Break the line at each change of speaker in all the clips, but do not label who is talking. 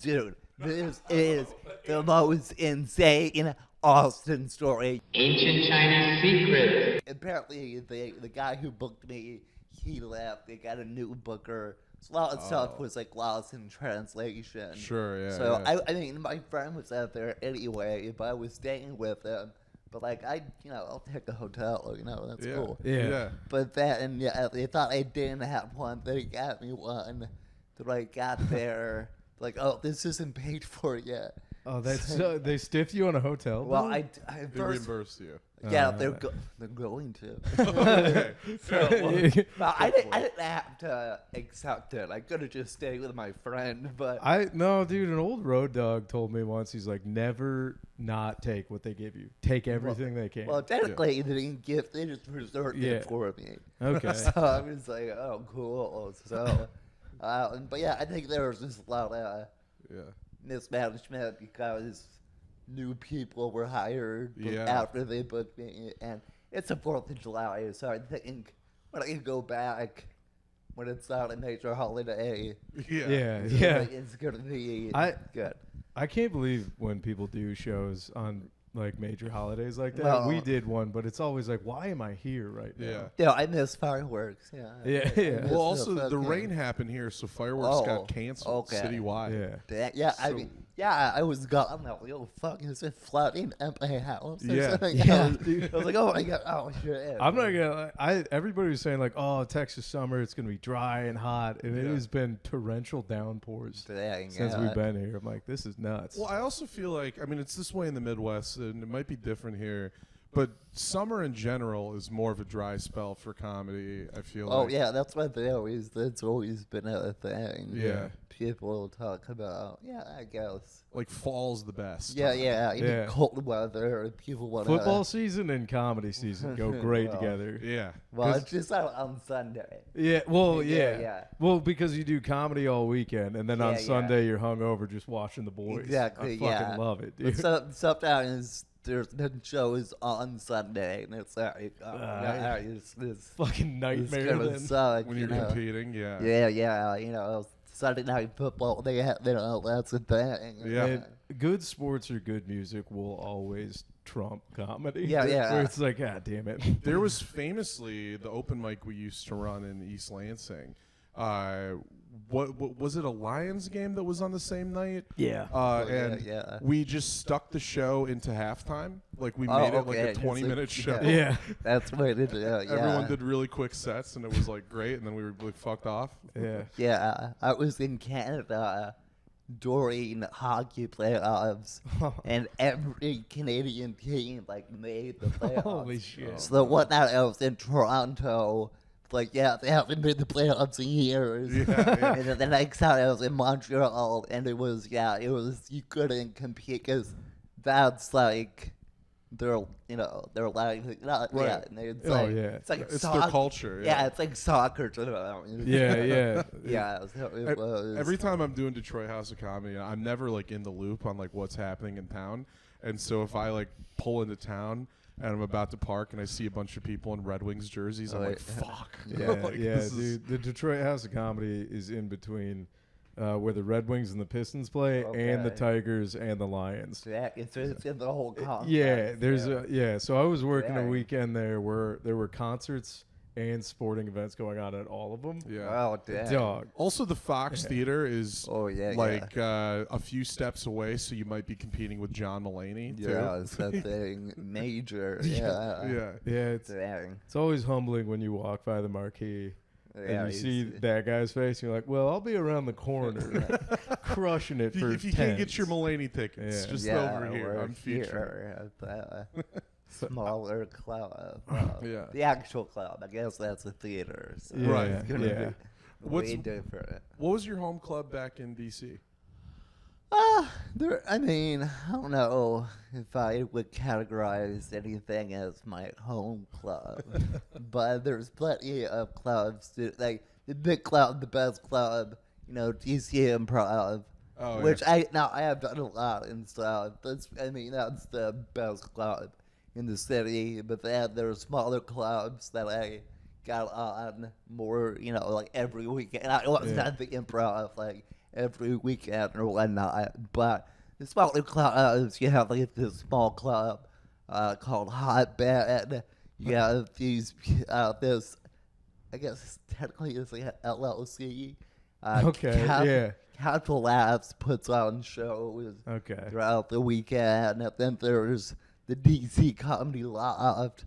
Dude, this is the most insane Austin story.
Ancient Chinese secret.
Apparently, the guy who booked me, he left. They got a new booker. So a lot of stuff was like lost in translation.
Sure, yeah.
So
yeah.
I mean, my friend was out there anyway. But I was staying with him. But like I'll take a hotel. That's
yeah.
cool.
Yeah.
But then they thought I didn't have one. They got me one. So I got there. Like, oh, this isn't paid for yet.
Oh, that's they stiffed you on a hotel bill?
Well, I
They
first,
reimbursed you.
yeah, they're going to.
Okay.
No, I didn't have to accept it. I could have just stayed with my friend, but
No, dude, an old road dog told me once, he's like, never not take what they give you. Take everything they can.
well, technically they didn't gift. They just reserved it for me.
Okay.
So I was like, oh, cool. So, but yeah, I think there was just a lot of
Yeah.
mismanagement because new people were hired
Yeah.
after they booked me, and it's the 4th of July, so I think when I go back, when it's not a major holiday,
Yeah.
it's gonna be good.
I can't believe when people do shows on like major holidays like that.
Well-
We did one, but it's always like, why am I here right now?
Yeah.
Yeah, I miss fireworks. Yeah.
Yeah,
I
yeah.
miss
Well, also the
fucking-
rain happened here, so fireworks got canceled
okay.
citywide.
Yeah.
Yeah,
So-
I was gone. I'm like, oh fuck, is it flooding at my house? Or
Yeah.
something?
Yeah,
I was,
dude.
I was like, oh my god, oh shit.
I'm not gonna. Everybody was saying like, "Oh, Texas summer, it's gonna be dry and hot," and it
Yeah.
has been torrential downpours
Dang,
since
yeah.
we've been here. I'm like, this is nuts.
Well, I also feel like, I mean, it's this way in the Midwest, and it might be different here, but summer in general is more of a dry spell for comedy, I feel
Oh
like.
yeah, that's always been a thing.
Yeah.
People talk about. Yeah, I guess.
Like fall's the best.
Yeah,
time.
yeah. You
Yeah.
need cold weather. People want
Football season and comedy season go great
Well,
together.
Yeah.
Well,
'Cause-
it's just out on Sunday.
Yeah, well,
Yeah,
yeah.
yeah.
Well, because you do comedy all weekend, and then
Yeah,
on
yeah.
Sunday you're hungover just watching the boys.
Exactly,
I fucking
yeah.
love it,
But
dude.
sometimes there's been shows on Sunday, and it's like, this
Fucking nightmare.
gonna
Then.
suck.
When
you
you're
know?
competing, yeah.
Yeah. Sunday night football. That's a thing.
Yeah.
And good sports or good music will always trump comedy.
Yeah, yeah.
Where it's like, God damn it.
There was famously the open mic we used to run in East Lansing. What was it, a Lions game that was on the same night?
Yeah.
And
yeah.
we just stuck the show into halftime. Like we
Oh,
made it like
okay.
a 20-minute show.
Yeah.
That's what it is. Yeah.
Everyone did really quick sets, and it was like great. And then we were like fucked off.
Yeah.
Yeah, I was in Canada during hockey playoffs, and every Canadian team like made the playoffs.
Holy shit.
So the one night I was in Toronto, like they haven't made the playoffs in years.
Yeah.
And then the next time I was in Montreal, and it was you couldn't compete because that's like they're like not,
Right.
yeah, and it's
Oh,
like
yeah.
it's like
It's
soccer.
their culture.
Yeah, it's like soccer to them.
Yeah.
Yeah, so it was.
Every time I'm doing Detroit House of Comedy, I'm never like in the loop on like what's happening in town. And so if I like pull into town and I'm about to park and I see a bunch of people in Red Wings jerseys, I'm like, fuck.
Yeah,
Like,
yeah,
this is-
dude. The Detroit House of Comedy is in between where the Red Wings and the Pistons play, and the
Okay.
Tigers and the Lions.
Yeah, it's in the whole complex.
Yeah, there's So I was working a
Dang.
weekend there where there were concerts and sporting events going on at all of them.
Yeah.
Oh, damn.
Dog.
Also, the Fox Theater is
Oh, yeah,
like a few steps away, so you might be competing with John Mulaney. Too.
Yeah, it's that thing major. Yeah.
Yeah.
Yeah,
Dang.
it's always humbling when you walk by the marquee
Yeah,
and you see
he's-
that guy's face. And you're like, well, I'll be around the corner, crushing it for
If you can't get
tens.
your Mulaney tickets,
Yeah.
just
yeah,
over here.
we're
I'm featuring.
here at the smaller club.
Yeah.
The actual club. I guess that's a theater. So
Yeah,
Right.
It's gonna
yeah.
be
What's-
way different.
What was your home club back in D.C.?
I mean, I don't know if I would categorize anything as my home club, but there's plenty of clubs, like the big club, the best club, DC Improv,
Oh,
which I have done a lot and stuff. That's the best club in the city. But then there are smaller clubs that I got on more, like every weekend. I was
Yeah.
at the Improv like every weekend or whatnot. But the smaller clubs, you have like this small club called Hotbed. You have this, I guess technically it's like an LLC.
Okay, yeah.
Capital Labs puts on shows
Okay.
throughout the weekend. And then there's the DC Comedy Loft.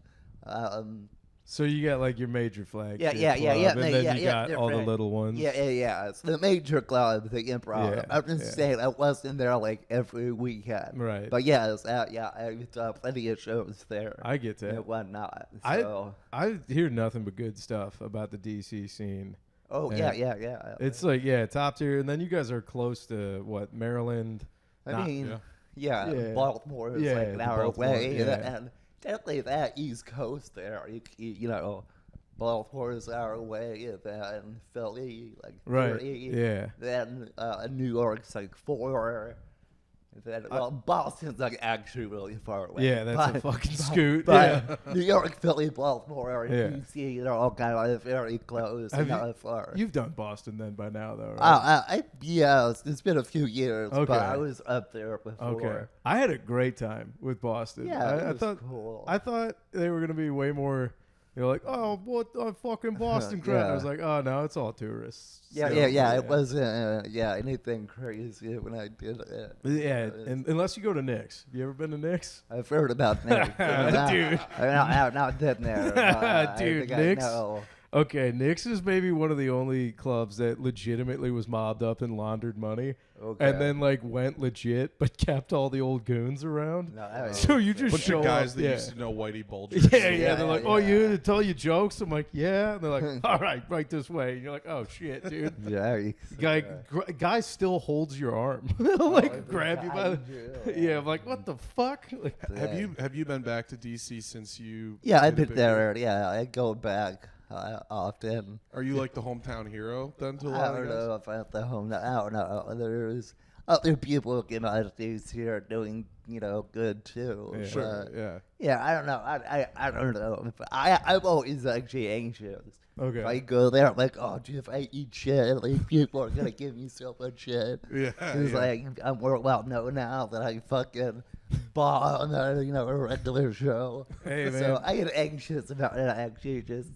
So you got like your major flagship
Yeah.
club, and then you got all the little ones.
Yeah. So the major club, the Improv.
Yeah,
I'm just
yeah.
saying I wasn't there like every weekend.
Right.
But yes, I saw plenty of shows there.
I get that.
And whatnot.
I
So,
I hear nothing but good stuff about the DC scene.
yeah.
It's like, yeah, top tier. And then you guys are close to what, Maryland?
I mean,
Yeah.
Baltimore is
Yeah,
like an
the
hour
Baltimore,
away.
yeah.
And technically that East Coast there, you know, Baltimore is an hour away, and then Philly, like
Right,
30.
yeah.
Then New York's like 4. And then, Boston's like actually really far away.
Yeah, that's a fucking scoot.
But
Yeah.
New York, Philly, Baltimore, and
Yeah.
DC, they're all kind of very close and not far.
You've done Boston then by now, though, right?
Yeah, it's been a few years,
Okay.
but I was up there before.
Okay. I had a great time with Boston.
Yeah, it
I
was
thought
cool.
I thought they were gonna be way more. You're like, oh, what fucking Boston crap? I was like, oh no, it's all tourists.
Yeah,
So,
It wasn't, anything crazy when I did it.
Yeah, and unless you go to Nick's. You ever been to Nick's?
I've heard about Nick.
Dude.
I've not been there. But
Dude,
I think
Nick's?
I know.
Okay, Nick's is maybe one of the only clubs that legitimately was mobbed up and laundered money,
Okay.
and then like went legit, but kept all the old goons around.
No, I
So you just
Bunch
show
of guys
up,
that
yeah.
used to know Whitey Bulger.
Yeah, they're like, oh,
yeah.
you to tell you jokes? I'm like, yeah. And they're like, all right, right this way. And you're like, oh shit, dude. Guy still holds your arm, like grab you by the. Yeah, I'm like, what the fuck? Like,
Have you been back to DC since you?
Yeah, I've
did a
been
big
there. Yeah, I go back often.
Are you like the hometown hero then to a
I
lot
don't
of guys?
know if I'm at the home. I don't know. There's other people in my days here doing, good too.
Yeah.
Sure.
But,
Yeah.
yeah, I don't know. I don't know. I'm always actually anxious.
Okay.
If I go there, I'm like, oh, dude, if I eat shit, like, people are going to give me so much shit.
Yeah.
It's like, I'm more well known now that I fucking bomb on a regular show.
Hey, man.
So I get anxious about it. I actually just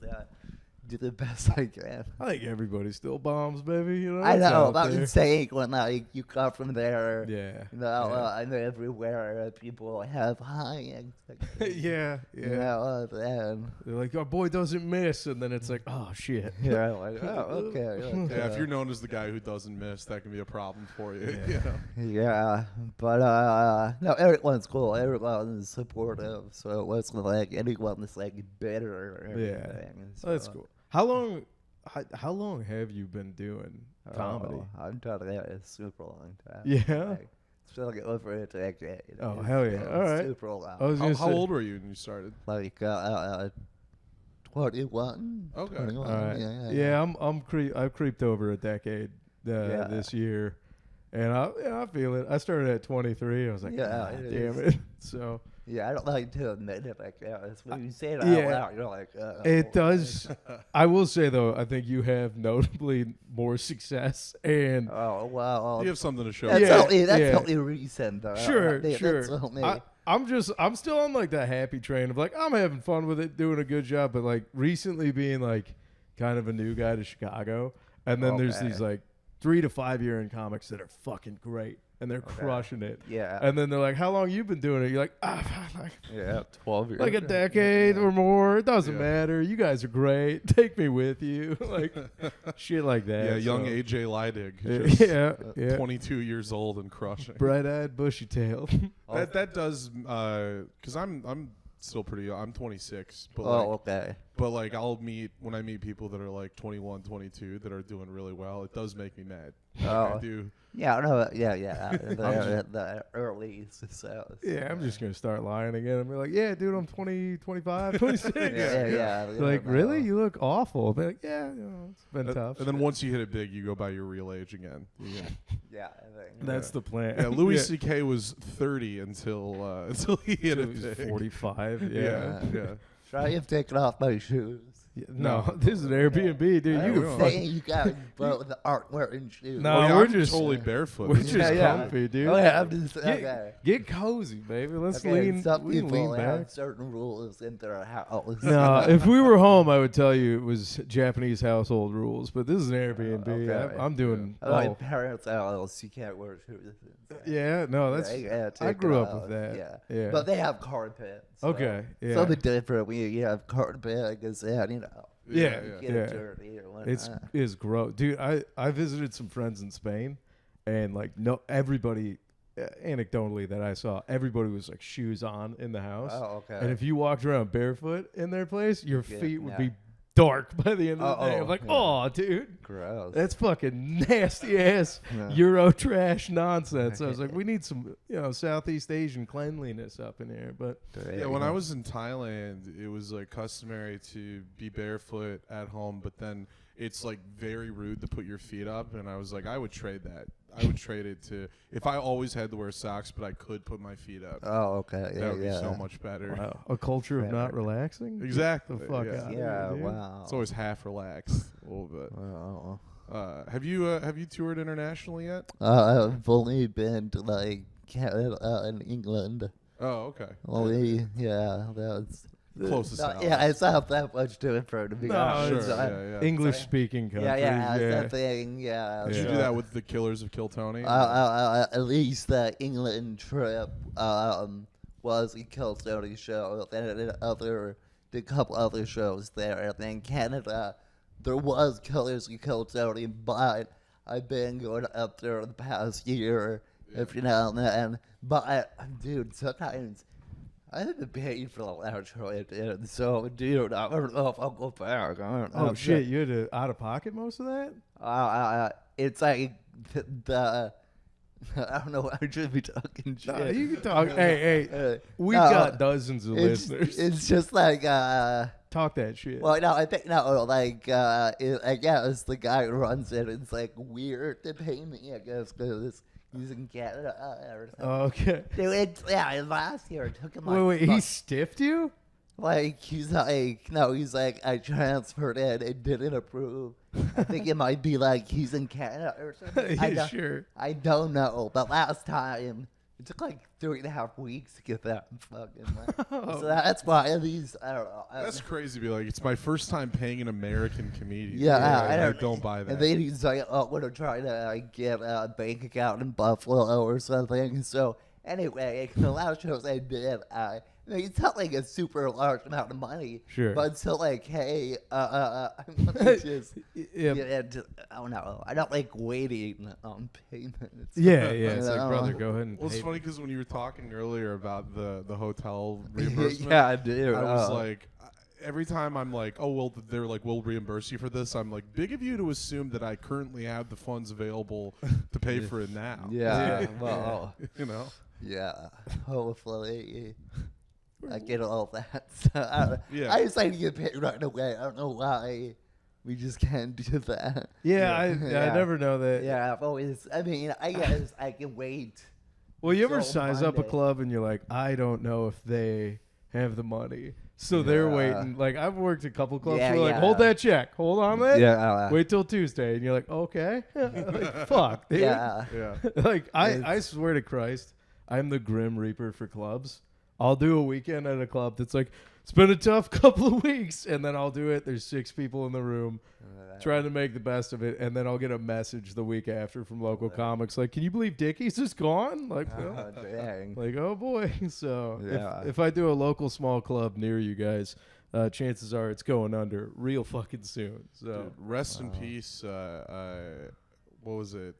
do the best I can.
I think everybody still bombs, baby. You know.
I
it's
know,
out
but I'm
there.
just saying when you come from there,
Yeah.
I know everywhere people have high expectations.
Yeah. Yeah.
Then
They're like, our boy doesn't miss, and then it's like, oh shit.
you're like, oh, okay.
Yeah, if you're known as the guy who doesn't miss, that can be a problem for you.
Yeah.
You know?
Yeah, but no, everyone's cool. Everyone's supportive, so it wasn't like anyone's like bitter or anything. So,
That's cool. How long have you been doing comedy?
I'm talking about a super long time.
Yeah?
Like, it's like over a decade.
Oh,
It's
hell yeah.
been
All right.
Super long.
I was
How,
gonna
how
say-
old were you when you started?
Like 21.
Okay.
21.
All right.
Yeah.
I've creeped over a decade this year, and I feel it. I started at 23. I was like,
Yeah,
God
it
damn
is.
it. So
Yeah, I don't like to admit it like that. It's when you say it out
yeah.
loud, you're like,
it does. I will say though, I think you have notably more success, and
Oh wow.
You have something to show.
That's
Yeah,
only
yeah.
recent though.
sure.
That's only,
I'm still on like that happy train of like I'm having fun with it, doing a good job, but like recently being like kind of a new guy to Chicago, and then there's
Okay.
these like 3 to 5 year in comics that are fucking great and they're crushing it.
Yeah.
And then they're like, "How long you been doing it?" You're like,
Yeah, 12 years.
like a decade or more. It doesn't
Yeah.
matter. You guys are great. Take me with you. Like shit like that.
Yeah, young
so-
AJ Leidig.
Yeah.
22 years old and crushing.
Bright-eyed, bushy-tailed.
That does because I'm still pretty young. I'm 26, but
Oh,
like,
okay.
but like when I meet people that are like 21, 22 that are doing really well, it does make me mad. Like, I
Oh.
do.
Yeah, no, yeah. The early success.
Yeah, I'm just going to start lying again and be like, yeah, dude, I'm 20, 25, 26.
Yeah.
Like, really? You look awful. Be like, yeah, it's been tough.
And then once you hit it big, you go by your real age again.
Yeah, I think.
That's the plan.
Yeah, Louis C.K. was 30 until he hit it
He was
big.
45.
Yeah.
Should I have taken off my shoes?
No, this is an Airbnb, dude.
I
You
was
can
saying you got both the art wearing shoes.
No,
yeah,
we're
I'm
just
totally barefoot.
We're just comfy, dude.
Oh yeah, I'm just okay.
Get cozy, baby. Let's
Okay, some
we can
people
lean
have
back.
certain rules in their house.
No, if we were home, I would tell you it was Japanese household rules. But this is an Airbnb.
Okay.
I'm doing.
My parents' house, you can't wear shoes.
Yeah, no, that's.
Yeah,
I
take
grew
it
up
off.
with that.
Yeah, but they have carpets. So
Okay, yeah.
something different when you have carpet, because you know.
Yeah,
Get it dirty or whatnot.
It's gross, dude. I visited some friends in Spain, and like everybody, anecdotally that I saw, everybody was like shoes on in the house.
Oh, okay.
And if you walked around baroot in their place, your feet would be dark by the end of the day. I'm like, oh, dude,
gross.
that's fucking nasty ass Euro trash nonsense. I was like, we need some, Southeast Asian cleanliness up in here. But
yeah, when I was in Thailand, it was like customary to be barefoot at home, but then it's like very rude to put your feet up, and I was like, I would trade that. I would trade it to if I always had to wear socks, but I could put my feet up.
Oh, okay.
That would be so much better.
Wow. A culture of not relaxing?
Exactly.
Get the fuck out of here, dude.
Wow.
It's always half relaxed a little bit.
Wow.
Have you toured internationally yet?
I've only been to like Canada and England.
Oh, okay.
Only, that's
Closest house.
Yeah, it's not that much different to be honest.
Sure. Yeah.
English speaking countries.
That thing. Yeah.
Did you do that with the Killers of Kiltony?
At least the England trip was a Kiltony show. Then did a couple other shows there. And then Canada, there was Killers of Kiltony, but I've been going up there the past year, every now and then. But dude, sometimes I haven't paid for the last show I did, so dude, I don't know if I'll go back. I don't know.
Oh shit, you had to out of pocket most of that?
It's like the I don't know. I should be talking shit.
No, you can talk. Hey, we've got dozens of listeners.
It's just like
talk that shit.
Well, no, I think I guess the guy who runs it. It's like weird to pay me, I guess, because he's in Canada or something.
Okay.
Dude, last year it took him like.
Wait, he stiffed you?
Like he's like I transferred it and didn't approve. I think it might be like he's in Canada or something.
Sure.
I don't know, but last time it took like 3.5 weeks to get that fucking. So that's why these. I don't know.
That's crazy. To be like, it's my first time paying an American comedian.
Yeah,
I don't buy that.
And then he's like, "Oh, we're trying to get a bank account in Buffalo or something." So anyway, the last shows I did, it's not like a super large amount of money.
Sure.
But it's still like, hey, I'm gonna just, I don't know. I don't like waiting on payments.
Yeah. It's like, brother, go ahead and.
Well, it's funny because when you were talking earlier about the hotel reimbursement,
Yeah, I do.
I was like, every time I'm like, oh well, they're like, we'll reimburse you for this. I'm like, big of you to assume that I currently have the funds available to pay for it now.
Yeah. Well,
Yeah.
Hopefully. I get all that. So I just like to get paid right away. I don't know why we just can't do that.
Yeah, I never know that.
Yeah, I've always. I mean, I guess I can wait.
Well, you ever size up a
Monday.
club and you're like, I don't know if they have the money, so they're waiting. Like I've worked a couple clubs.
Yeah,
where like,
yeah.
hold that check, hold on that.
Yeah.
Wait till Tuesday, and you're like, okay, like, fuck, dude.
Yeah.
Like I swear to Christ, I'm the Grim Reaper for clubs. I'll do a weekend at a club that's like, it's been a tough couple of weeks, and then I'll do it. There's 6 people in the room trying to make the best of it, and then I'll get a message the week after from local comics like, can you believe Dickie's is gone? Like,
Dang.
like, oh boy. So
Yeah.
if I do a local small club near you guys, chances are it's going under real fucking soon. So
Dude, rest in peace. What was it?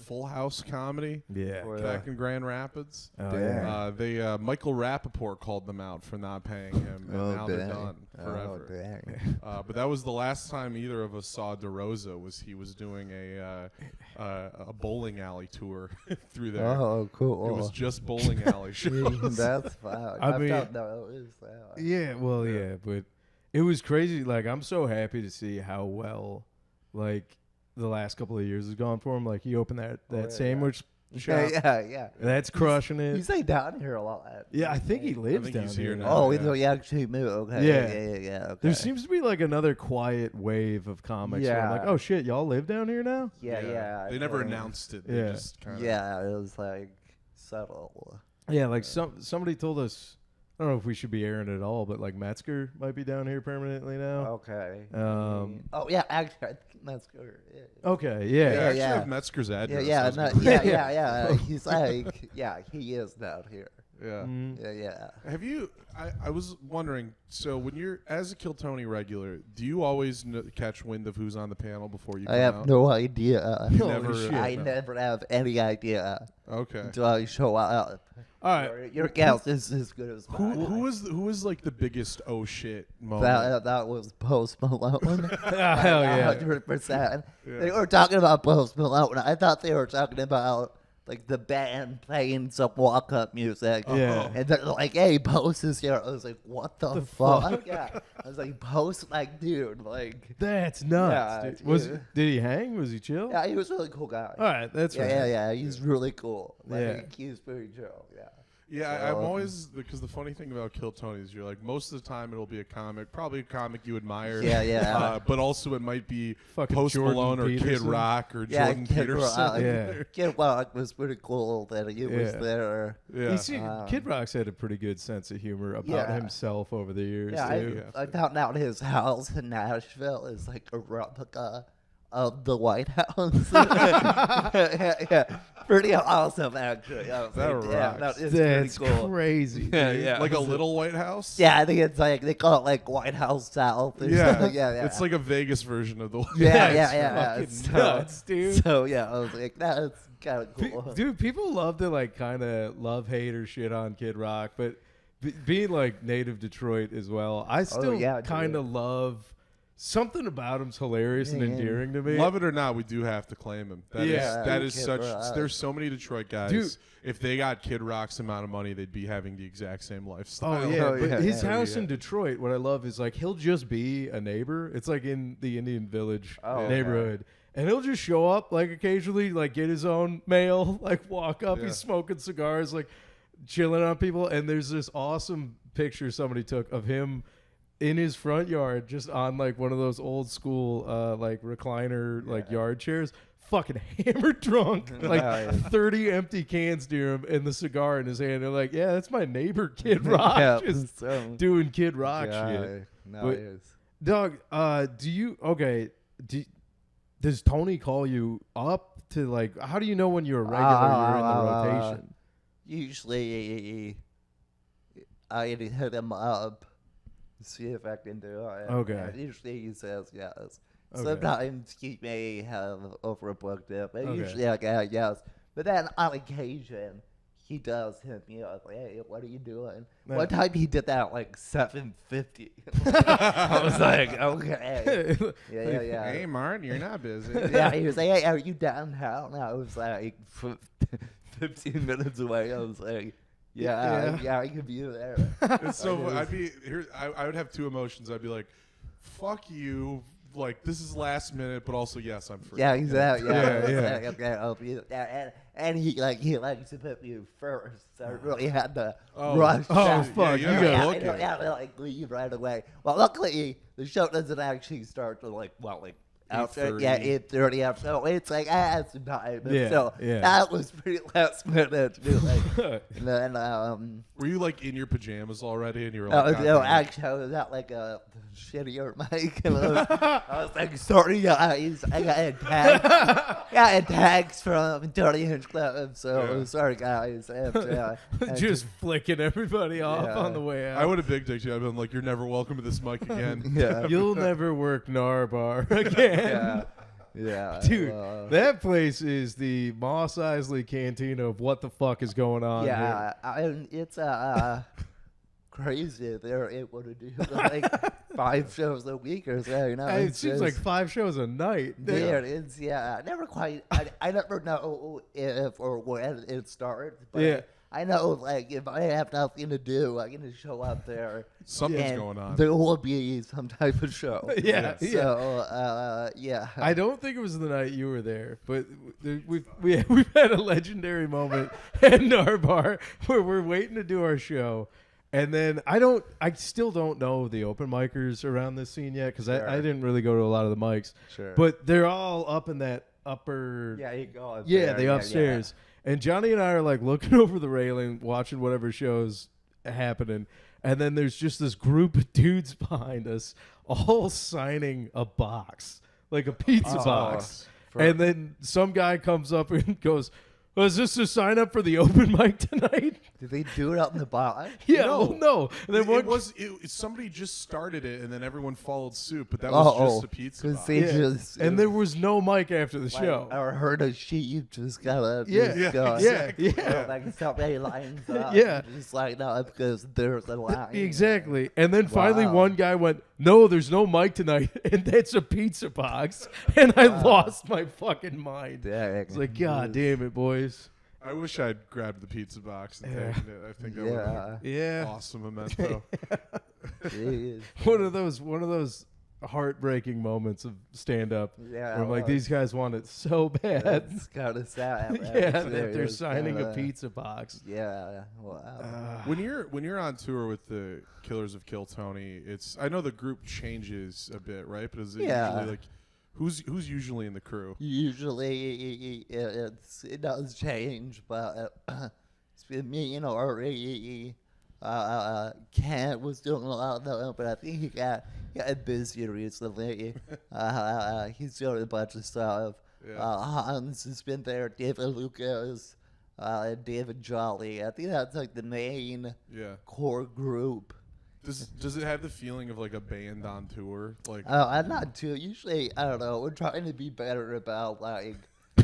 Full House comedy?
yeah.
Back in Grand Rapids.
Oh, yeah.
They Michael Rappaport called them out for not paying him, and now they're done forever.
Dang.
But that was the last time either of us saw DeRosa. He was doing a bowling alley tour through there.
Oh, cool.
It was just bowling alley shows.
That's fine.
I mean,
Yeah.
Yeah, but it was crazy. Like, I'm so happy to see how well, like, the last couple of years has gone for him. Like, he opened that sandwich
shop.
Yeah.
That's crushing it.
He's like down here a lot.
Yeah, I think he lives
think
down
he's
here
here
now.
now.
Oh,
yeah.
he actually moved. Okay.
Yeah.
Okay.
There seems to be like another quiet wave of comics. Where I'm like,
Yeah.
oh shit, y'all live down here now?
Yeah.
They never announced it. They
Yeah.
just kind of.
Yeah, it was like subtle.
Yeah, like somebody told us. I don't know if we should be airing it at all, but like Metzger might be down here permanently now.
Okay.
Oh.
Yeah. Actually, I think that's good.
Okay,
Yeah, I
yeah.
actually
yeah.
have Metzger's address.
Yeah.
I was gonna-
Yeah. He's like, he is down here.
Yeah.
Yeah.
Have you? I was wondering. So when you're as a Kill Tony regular, do you always catch wind of who's on the panel before you come
I have
out?
no idea.
You never.
shit.
I
no.
never have any idea
Okay.
until I show up.
All right.
Your guess is as good as mine.
Who was like the biggest oh shit moment?
That was Post Malone.
Hell yeah.
100%.
Yeah.
They were talking about Post Malone. I thought they were talking about like the band playing some walk-up music.
Yeah.
And they're like, "Hey, Post is here." I was like, "What the fuck?" Yeah. I was like, "Post, like, dude, like."
That's nuts.
Yeah,
dude.
dude.
Did he hang? Was he chill?
Yeah, he was a really cool guy.
All right, that's right.
Yeah. He's really cool. Like,
Yeah.
he's very chill. Yeah.
Yeah, I'm always because the funny thing about Kill Tony is you're like most of the time it'll be a comic, probably a comic you admire.
Yeah.
But also it might be
Fucking
Post
Jordan
Malone or Kid
Peterson.
Rock or
Yeah,
Jordan
Kid
Peterson.
Rock.
Yeah.
Kid Rock was pretty cool that he was
Yeah.
there.
Yeah.
You see, Kid Rock's had a pretty good sense of humor about
Yeah.
himself over the years,
Yeah,
too.
I found out his house in Nashville is like a replica of the White House. yeah. Pretty awesome, actually. I was
That
like, yeah,
rocks.
it's
That's
pretty cool.
crazy.
Yeah.
Like a little White House.
Yeah, I think it's like they call it like White House South or
Yeah.
something. Yeah.
It's like a Vegas version of the.
yeah.
fucking
So-
nuts, dude.
So yeah, I was like, that's kind of cool.
Dude, people love to like kind of love hate or shit on Kid Rock, but being like native Detroit as well, I still
yeah,
kind of love something about him's hilarious and
Yeah.
endearing to me.
Love it or not, we do have to claim him. That is
Yeah.
that is
Kid
such.
Rock.
There's so many Detroit guys.
Dude.
If they got Kid Rock's amount of money, they'd be having the exact same lifestyle.
Oh yeah,
Oh,
but
yeah,
his
yeah.
house in Detroit, what I love is like he'll just be a neighbor. It's like in the Indian Village
Oh,
neighborhood. And he'll just show up like occasionally, like get his own mail, like walk up,
Yeah.
he's smoking cigars, like chilling on people. And there's this awesome picture somebody took of him in his front yard, just on like one of those old school like recliner like yard chairs, fucking hammered drunk, like
Yeah.
30 empty cans near him and the cigar in his hand. They're like, yeah, that's my neighbor Kid Rock,
Yeah,
just
so-
doing Kid Rock
Yeah,
shit.
no,
But-
it is.
Doug, does Tony call you up to like? How do you know when you're a regular? You're in the rotation.
Usually, I hit him up, see if I can do it.
Okay.
And usually he says yes.
Okay.
Sometimes he may have overbooked it, but
Okay.
usually I get yes. But then on occasion, he does hit me up like, "Hey, what are you doing?"
Man.
One time he did that at like 7:50. I was like, "Okay, yeah."
Hey, Martin, you're not busy.
Yeah, he was like, "Hey, are you downtown?" And I was like, 15 minutes away. I was like, yeah, I could be there.
It's so I'd be here. I would have two emotions. I'd be like, "Fuck you." Like this is last minute, but also yes, I'm free.
Yeah, exactly. Yeah,
Yeah.
Okay, I'll be there. And he likes to put me first. So I really had to
Oh.
rush.
Oh,
down.
fuck,
you
you
gotta
Yeah,
book
I don't
it.
have to like leave right away. Well, luckily the show doesn't actually start till like after 8:30 after. So it's like I had some time. But
Yeah,
so
yeah.
that was pretty last minute to be like. And then
Were you like in your pajamas already, and you were like,
no,
"God damn it."
actually, I was at like a shittier mic. And I was like, sorry guys, I got tags from 30-inch Club, so
Yeah.
sorry guys. I have to,
just flicking everybody off
Yeah.
on the way out.
I would have big dicked you. I'd been like, "You're never welcome to this mic again."
yeah,
You'll never work Narbar again.
yeah,
Dude, that place is the Moss Isley Cantina of what the fuck is going on
yeah, it's crazy. They're able to do like 5 shows a week or so. You know,
here. It
it's
seems
just-
like 5 shows a night.
There it is, yeah. I never quite, I never know if or when it starts, but
Yeah.
I know, like, if I have nothing to do, I can just show up there.
Something's
and
going on.
There will be some type of show.
Yeah.
So, yeah.
I don't think it was the night you were there, but we've had a legendary moment in our bar where we're waiting to do our show, and then I still don't know the open micers around this scene yet because I didn't really go to a lot of the mics.
Sure.
But they're all up in that upper.
Yeah, you go up
Yeah,
there.
the upstairs. And Johnny and I are like looking over the railing, watching whatever show's happening. And then there's just this group of dudes behind us, all signing a box, like a pizza box. And then some guy comes up and goes, "Was this a sign up for the open mic tonight?"
Did they do it out in the bar?
Yeah,
No.
no. And then
Somebody just started it, and then everyone followed suit. But that was just a pizza box.
They just,
and there was no mic after the show.
I heard a sheep just gotta like somebody lines up.
Yeah.
Just line up because there's a line.
Exactly. And then finally
Wow.
one guy went, "No, there's no mic tonight." And that's a pizza box. And I lost my fucking mind. It's like, God damn it, boys.
I wish I'd grabbed the pizza box and taken it. I think that would have been
Yeah.
awesome memento.
Jeez.
One of those heartbreaking moments of stand up.
Yeah,
Where I'm like, these guys want it so bad.
It's kind of sad.
Yeah, that they're signing a pizza box.
Yeah. Wow.
When you're on tour with the Killers of Kill Tony, I know the group changes a bit, right? But is it usually like who's usually in the crew?
Usually it does change, but it's been me and Ari. Kent was doing a lot of that, but I think he got busy recently. He's doing a bunch of stuff.
Yeah.
Hans has been there. David Lucas, David Jolly. I think that's like the main core group.
Does it have the feeling of like a band on tour? Like,
I'm not too. Usually, I don't know. We're trying to be better about like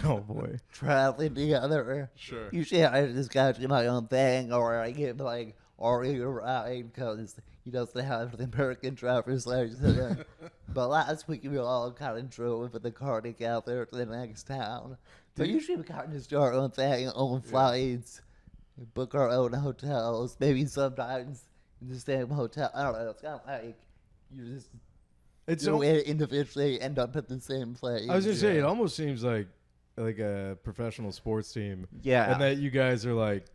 Oh boy.
traveling together.
Sure.
Usually, I just gotta do my own thing, or I get like Ari a ride because he doesn't have the American driver's license. But last week we all kind of drove with the car together to the next town. But usually we kind of just do our own thing, own flights, book our own hotels. Maybe sometimes in the same hotel. I don't know. It's kind of like you just individually end up at the same place.
I was gonna say it almost seems like a professional sports team.
Yeah.
And that you guys are like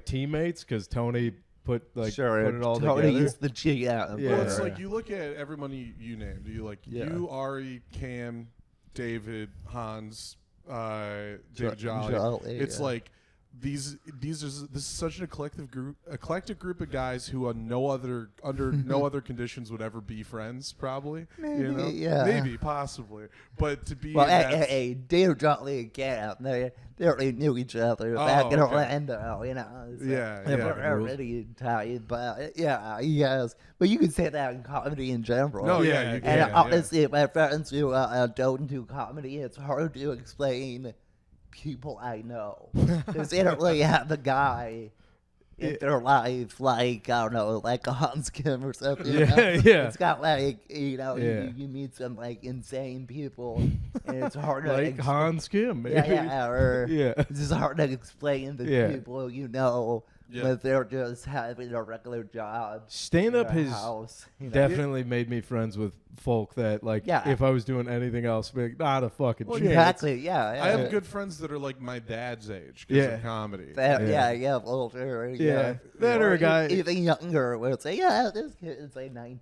teammates because Tony put it all
Tony
together.
is the GM.
Yeah.
Well, it's like you look at everyone you named. You like you, Ari, Cam, David, Hans, David Jolly. It's like this is such an eclectic group of guys who under no other conditions would ever be friends, probably.
Maybe,
maybe, possibly. But to be
hey, David Jolly and Cam, they already knew each other back in Orlando, So they were already tied, but yes. But you can say that in comedy in general.
No, you can.
And honestly, my friends who don't do comedy, it's hard to explain people I know because they don't really have a guy in their life like, I don't know, like a Hans Kim or something. It's got like, you meet some like insane people and it's hard to
like Hans Kim, maybe.
It's just hard to explain the people but they're just having a regular job.
Stand up has
house,
definitely made me friends with folk that if I was doing anything else, be like, not a fucking chance.
Exactly,
I have good friends that are like my dad's age because of comedy.
Older.
That or a guy
even younger where it's like, this kid is like 19.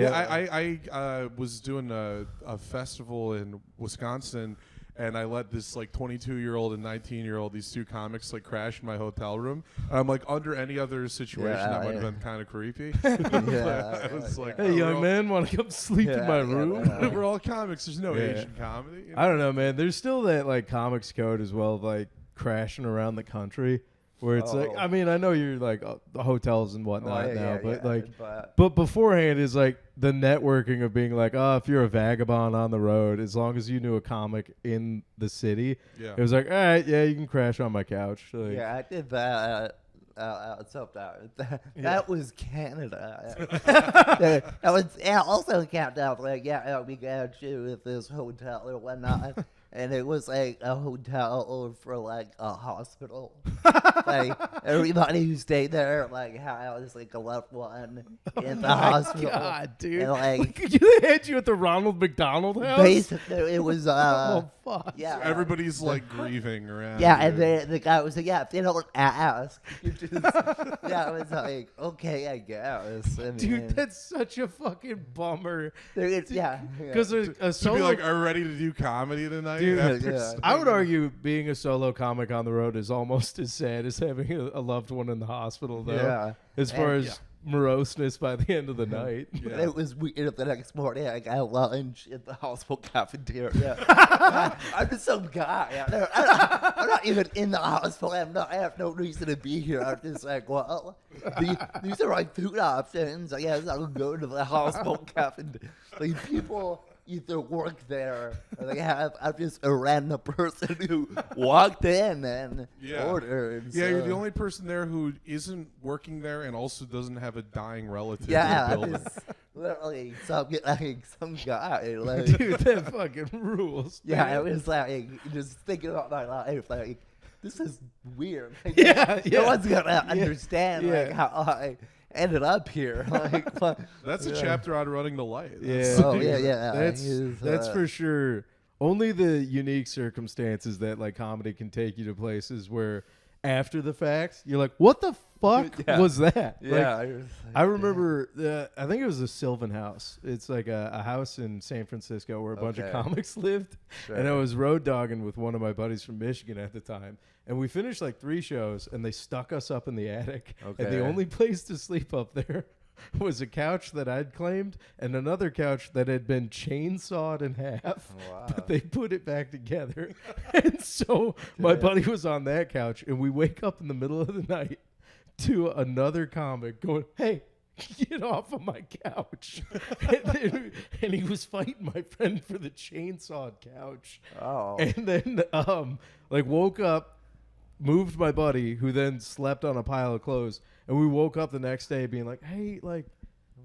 I was doing a festival in Wisconsin. And I let this like 22-year-old and 19-year-old, these two comics, like crash in my hotel room. I'm like, under any other situation, that might have been kind of creepy. I was like,
hey, young man, want to come sleep in my room?
We're all comics. There's no Asian comedy.
I don't know, man. There's still that like comics code as well, like crashing around the country. Where it's like, I mean, I know you're like hotels and whatnot but beforehand is like the networking of being like, if you're a vagabond on the road, as long as you knew a comic in the city, it was like, all right, you can crash on my couch. Like,
I did that. That was Canada. That was also Canada. Like, we got you at this hotel or whatnot. and it was like a hotel for like a hospital. Like everybody who stayed there like had like a loved one in the hospital.
God, dude!
And like
They had you at the Ronald McDonald House.
basically, it was
Oh fuck!
yeah.
So everybody's like grieving around.
Yeah,
you.
and then the guy was like, "Yeah, if they don't ask, you just." Yeah, I was like, "Okay, I guess." I mean,
Dude, that's such a fucking bummer.
yeah,
Because a
to be
solo,
like, are we ready to do comedy tonight?
Dude,
After
yeah.
I would argue being a solo comic on the road is almost as sad as having a loved one in the hospital, though.
Yeah.
As far
And-
as moroseness by the end of the night.
But it was weird. The next morning, I got lunch at the hospital cafeteria. I'm just some guy. I'm not even in the hospital. I have no reason to be here. I'm just like, well, these are my food options. I guess I'll go to the hospital cafeteria. Like, people either work there or they have. I'm just a random person who walked in and ordered.
Yeah, you're
so-
the only person there who isn't working there and also doesn't have a dying relative
Yeah,
in the building.
it's literally some guy. Like,
Dude, that fucking rules.
yeah,
man.
I was like just thinking about my life. Like, this is weird. Like,
Yeah, yeah.
no one's gonna understand like
yeah.
how I ended up here. Like, what-
That's a chapter on running the light.
Yeah.
That's-
Oh, yeah.
That's for sure. Only the unique circumstances that like comedy can take you to places where after the fact you're like, what the fuck
Yeah.
was that?
yeah.
Like,
I was like,
I remember, I think it was the Sylvan House. It's like a house in San Francisco where a bunch of
Okay.
comics lived.
Sure.
And I was road dogging with one of my buddies from Michigan at the time. And we finished like 3 shows and they stuck us up in the attic. And the
Okay.
only place to sleep up there was a couch that I'd claimed and another couch that had been chainsawed in half.
Wow.
But they put it back together. And so my buddy was on that couch and we wake up in the middle of the night to another comic going, hey, get off of my couch. and he was fighting my friend for the chainsawed couch.
Oh.
And then like woke up, moved my buddy who then slept on a pile of clothes. And we woke up the next day being like, hey, like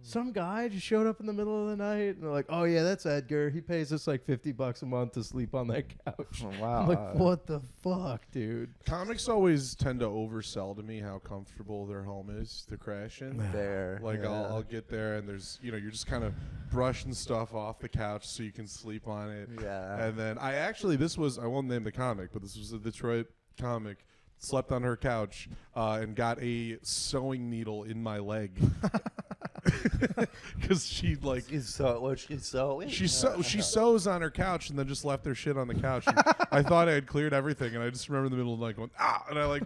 some guy just showed up in the middle of the night. And they're like, oh yeah, that's Edgar. He pays us like $50 a month to sleep on that couch.
Wow.
I'm like, what the fuck, dude?
Comics always tend to oversell to me how comfortable their home is to crash in.
There.
Like
yeah.
I'll get there and there's you're just kind of brushing stuff off the couch so you can sleep on it.
Yeah.
And then I won't name the comic, but this was a Detroit comic. Slept on her couch and got a sewing needle in my leg because she like
She's sewing.
she sews on her couch and then just left her shit on the couch. And I thought I had cleared everything, and I just remember in the middle of the night going and I like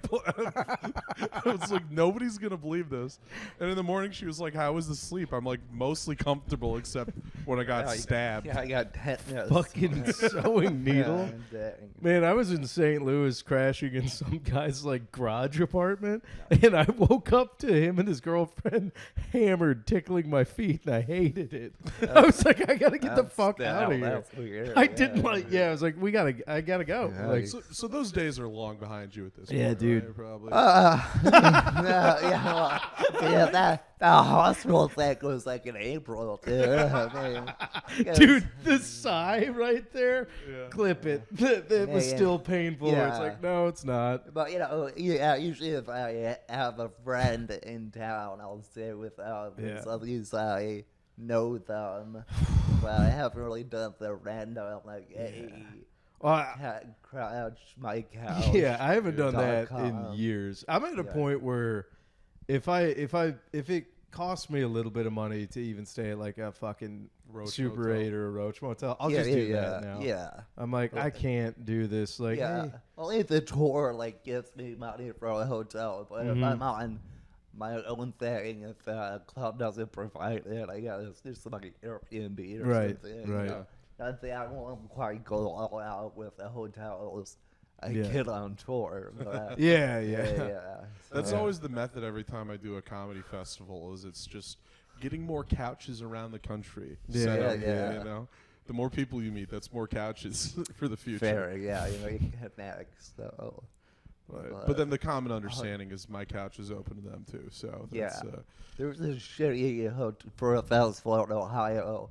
I was like, nobody's gonna believe this. And in the morning she was like, how was the sleep? I'm like, mostly comfortable except when I got stabbed.
Yeah, I got tetanus.
Fucking sewing needle.
Yeah, dang.
Man, I was in St. Louis crashing in some guy's like garage apartment, and I woke up to him and his girlfriend hammered, tickling my feet, and I hated it. I was like, I gotta get the fuck out of here.
That's weird.
I didn't like. Yeah, I was like, I gotta go.
Yeah.
Like,
So those days are long behind you at this
Yeah,
point,
dude.
right? Probably.
That hospital thing was like in April, too. I mean,
dude, the sigh right there,
Yeah.
clip it. That was
Yeah.
still painful.
Yeah.
It's like, no, it's not.
But usually if I have a friend in town, I'll stay with them.
Yeah.
So at least I know them. But I haven't really done the random like, hey, crouch my couch.
Yeah, I haven't done that
.com.
in years. I'm at a
Yeah.
point where if it costs me a little bit of money to even stay at like a fucking
Roach
Super
Motel.
8 or a Roach Motel, I'll
Yeah,
just do
yeah,
that now.
Yeah.
I'm like, I can't do this. Like,
Yeah.
hey,
Only if the tour like gives me money for a hotel, but if I'm on my own thing, if the club doesn't provide it, I guess there's some like Airbnb or
Right,
something.
right.
Not that I won't quite go all out with the hotels I
Yeah.
get on tour. But,
yeah.
yeah.
That's
Yeah.
always the method every time I do a comedy festival is it's just getting more couches around the country.
Yeah,
set up,
yeah.
You know, the more people you meet, that's more couches for the future.
Fair, yeah, you can connect. So
But then the common understanding is my couch is open to them too. So that's,
yeah, there was a shitty for a festival in Ohio.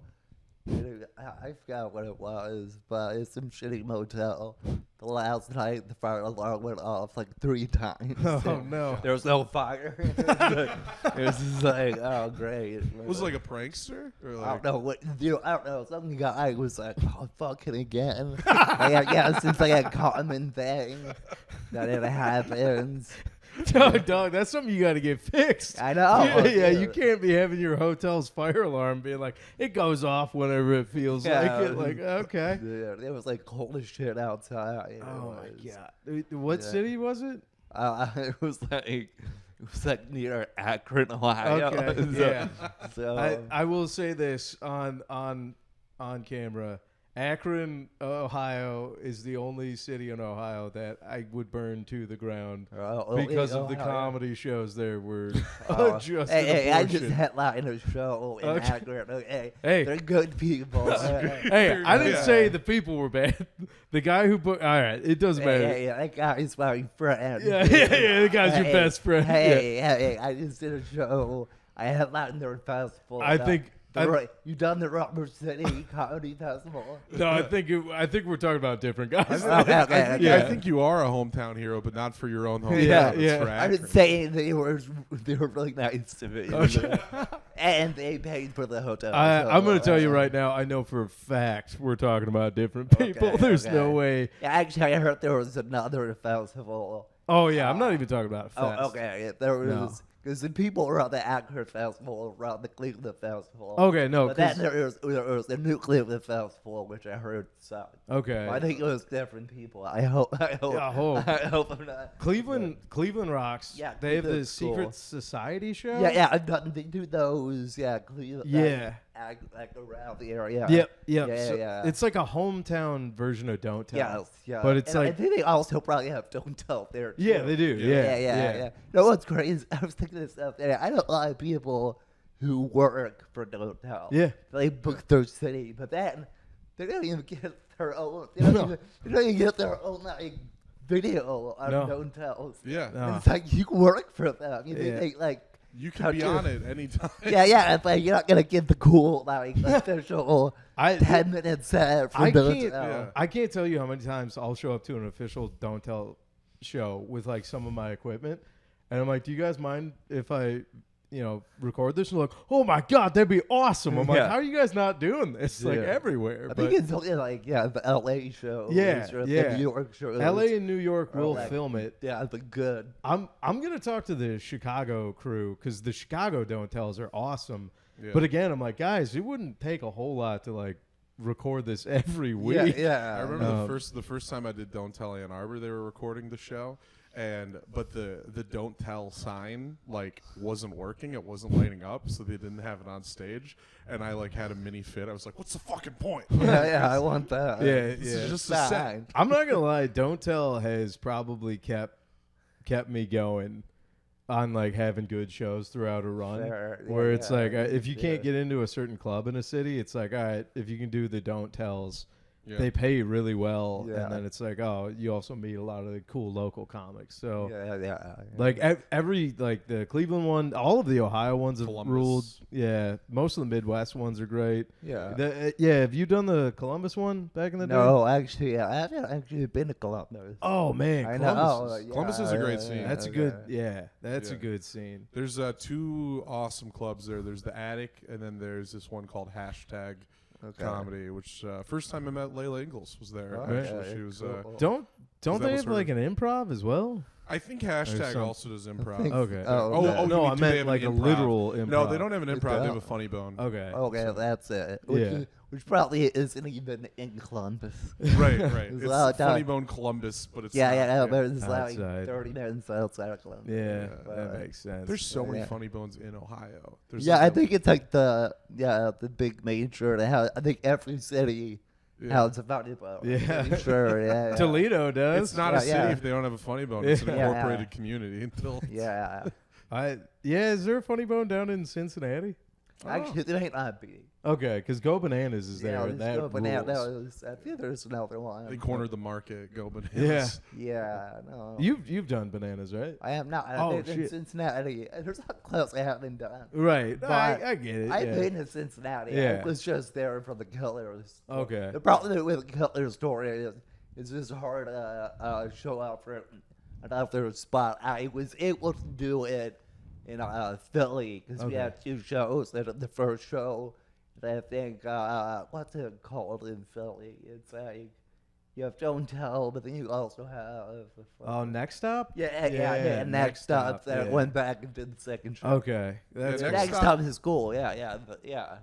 Dude, I forgot what it was, but it's some shitty motel. The last night, the fire alarm went off like 3 times.
Oh no!
There was no fire. It was just like, oh great.
Was it like a prankster? Or
I
like,
don't know what, dude. I don't know. Some guy was like, "Oh, fucking again." I guess it's like a common thing that it happens.
Dog, that's something you got to get fixed.
I know.
Yeah, you can't be having your hotel's fire alarm being like, it goes off whenever it feels like it. Like, okay.
Dude, it was like cold as shit outside.
Oh my god! What city was it?
It was like near Akron, Ohio.
Okay, yeah.
So
I will say this on camera. Akron, Ohio is the only city in Ohio that I would burn to the ground because of the comedy shows there were just
hey, I just
abortion.
headlined a show in
Okay.
Akron. Okay,
Hey.
they're good people.
Hey, I didn't say the people were bad. The guy who booked. All right, it doesn't matter.
Hey, that guy's my friend.
Yeah, the guy's your best friend.
Hey, I just did a show. I headlined their festival.
I think.
You done the Rubber City Comedy Festival?
No, I think we're talking about different guys.
Okay.
I think you are a hometown hero, but not for your own hometown.
Yeah,
It's
yeah.
for
I was
Akron.
saying they were really nice to me. And they paid for the hotel.
I'm going to tell you right now, I know for a fact we're talking about different people.
Okay,
There's
okay.
no way.
Yeah, actually, I heard there was another festival.
Oh, yeah, I'm not even talking about a fest.
Oh, okay. There
No.
was because the people around the Akron Festival, around the Cleveland Festival.
Okay, no.
But then
'cause-
there was the New Cleveland Festival, which I heard sucked.
Okay.
I think it was different people. I hope.
Yeah, I hope.
I hope I'm not.
Cleveland rocks.
Yeah,
They have the
Cleveland's
Secret
cool.
Society show.
Yeah, I've done. They do those. Yeah, Cleveland.
Yeah.
Like around the area.
Yep.
Yeah,
So
yeah.
It's like a hometown version of Don't Tell.
Yes, yeah.
But it's
And I
like,
think they also probably have Don't Tell there. Too.
yeah, they do.
Yeah.
Yeah,
Yeah. You know what's crazy? I was thinking this stuff. I know a lot of people who work for Don't Tell.
Yeah.
They book their city, but then they don't even get their own. They don't even get their own like video on
No.
Don't Tells.
Yeah.
No.
It's like you work for them. You
Yeah.
think like.
You can be on it anytime.
Yeah. It's like you're not gonna get the cool like official 10-minute set from
I
Don't
can't.
Tell.
Yeah.
I can't tell you how many times I'll show up to an official Don't Tell show with like some of my equipment, and I'm like, "Do you guys mind if I, record this?" And they're like, "Oh my god, that'd be awesome!" I'm like,
Yeah.
"How are you guys not doing this? Like
Yeah.
everywhere."
I
But
think it's only like the LA show.
Yeah,
or
yeah.
The New York show.
LA and New York
Or
will
like-
film it.
Yeah, the good.
I'm gonna talk to the Chicago crew because the Chicago Don't Tells are awesome.
Yeah.
But again, I'm like, guys, it wouldn't take a whole lot to like record this every week.
I remember
Um,
the first time I did Don't Tell Ann Arbor, they were recording the show, but the Don't Tell sign like wasn't working, it wasn't lighting up, so they didn't have it on stage, and I like had a mini fit. I was like, "What's the fucking point?"
Yeah, I want that.
Yeah,
This
yeah.
is just a set.
Fine.
I'm not gonna lie, Don't Tell has probably kept me going on like having good shows throughout a run.
Fair, yeah,
where it's
yeah,
like if you can't
yeah.
get into a certain club in a city, it's like, all right, if you can do the Don't Tells,
Yeah.
they pay really well,
Yeah.
and then it's like, oh, you also meet a lot of the cool local comics. So
Yeah.
like every like the Cleveland one, all of the Ohio ones have
Columbus.
ruled. Yeah, most of the Midwest ones are great.
Yeah.
Have you done the Columbus one back in the day?
No, actually, I haven't actually been to Columbus.
Oh man,
I
Columbus.
know.
is-
Yeah,
Columbus is a great scene.
That's a
okay.
good. Yeah, that's a
Yeah.
good scene.
There's 2 awesome clubs there. There's the Attic, and then there's this one called Hashtag
Okay.
Comedy, which first time I met Layla Ingalls was there.
Oh,
Actually,
okay,
she was.
cool.
Don't
that
they
was
have
her-
like an improv as well?
I think Hashtag
some-
also does improv.
think-
Okay.
Oh,
Oh,
okay.
you
no,
mean
I
do they
meant
have
like a
an improv?
literal improv.
No, they don't have an
They
improv. They have
don't.
a funny bone.
Okay.
Okay, that's it. Which probably isn't even in Columbus.
Right.
There's
It's
a lot of
Funny
time.
Bone Columbus, but it's
Yeah,
not.
but it's like
Outside.
30 minutes outside of Columbus.
Yeah,
Yeah.
that makes sense.
There's so many
Yeah.
funny bones in Ohio. There's
Yeah,
like
I
a-
think it's like the big major. I think every city
yeah.
has a funny bone.
Yeah.
Pretty sure. Yeah.
Toledo does.
It's not
Yeah,
a city
yeah.
if they don't have a funny bone. It's an
Yeah.
incorporated community until.
Yeah.
Is there a funny bone down in Cincinnati?
Actually, it might not be.
Okay, because Go Bananas is there.
Yeah,
And
let's
that
go Bananas.
rules.
I think there's another one.
They cornered the market. Go Bananas.
Yeah.
Yeah, no.
You've done Bananas, right?
I have not.
Oh,
I've been in
shit.
Cincinnati. There's not close I haven't done.
Right.
But
I get it.
I've
yeah.
been to Cincinnati.
Yeah.
I was just there for the Killers.
Okay.
The problem with the Killers story is it's just hard to show out for another spot. I was able to do it in Philly because we
Okay.
had 2 shows. And the first show, I think, what's it called in Philly? It's like you have Don't Tell, but then you also have.
Oh, Next Stop?
Yeah. Next Stop. That
yeah.
went back into the second show.
Okay. That's
Yeah,
Next Stop is cool. Yeah.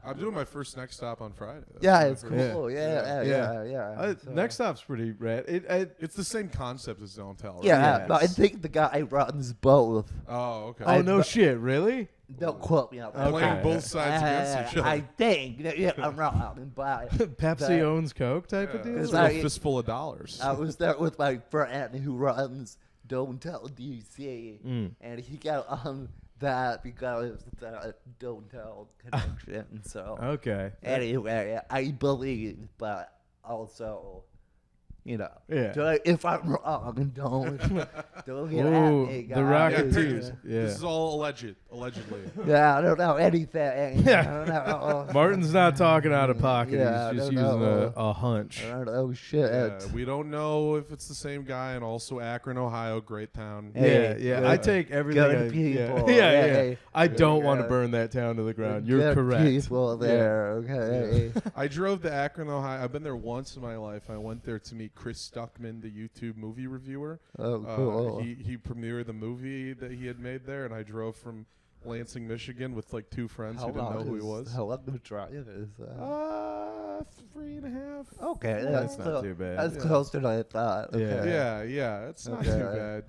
I'm doing my first Next Stop on Friday. That's
Yeah,
my
it's
first-
cool. Yeah. So-
Next Stop's pretty rad.
It's the same concept as Don't Tell, right?
Yeah,
Yes.
but I think the guy runs both.
Oh, okay.
Oh, no shit. Really?
Don't quote me on that.
Okay.
Playing both sides against each other.
I think. Yeah, I'm wrong. But
Pepsi owns Coke type of deal?
It's
Is
like
that-
a fistful of dollars.
I was there with my friend who runs Don't Tell DC, and he got on that because of the Don't Tell connection. So
Okay.
anyway, I believe, but also,
Yeah.
if I'm wrong, don't get
Ooh,
at me,
the
guys.
Rocketeers. Yeah.
This is all allegedly.
Yeah, I don't know anything.
Yeah.
I don't know.
Martin's not talking out of pocket.
Yeah,
He's just
I don't
using
know.
a hunch.
I don't know shit.
Yeah, we don't know if it's the same guy, and also Akron, Ohio, great town.
Hey,
Yeah.
good-
I take everything.
good
I,
people.
Yeah.
Hey,
I don't want to
yeah.
burn that town to the ground. You're
Good
correct.
people there, okay.
I drove to Akron, Ohio. I've been there once in my life. I went there to meet Chris Stuckman, the YouTube movie reviewer.
Oh, cool.
He premiered the movie that he had made there, and I drove from Lansing, Michigan, with like 2 friends who didn't know who he was.
How long of a drive is that?
3.5.
Okay,
that's
that's
not
still-
too bad.
That's
Yeah.
closer than I thought.
Yeah.
Okay.
Yeah, it's not
Okay.
too bad.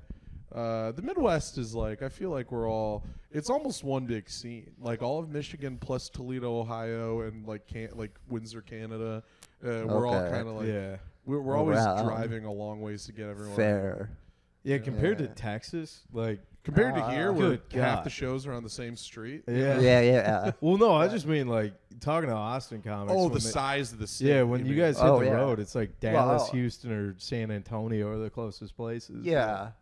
The Midwest is like, I feel like we're all, it's almost one big scene. Like all of Michigan plus Toledo, Ohio, and like Windsor, Canada. We're all
Okay.
kind of like,
Yeah.
we're always
Around.
driving a long ways to get everyone.
Fair.
Yeah, compared to
Yeah.
Texas, like,
Compared to here, where
Good
half
God.
the shows are on the same street.
yeah.
Yeah.
Well, no, I just mean like talking to Austin comics.
Oh,
when
the
they-
size of the state.
Yeah, when you
mean.
guys hit
Oh,
the
yeah.
road, it's like Dallas,
Well,
Houston, or San Antonio are the closest places.
Yeah.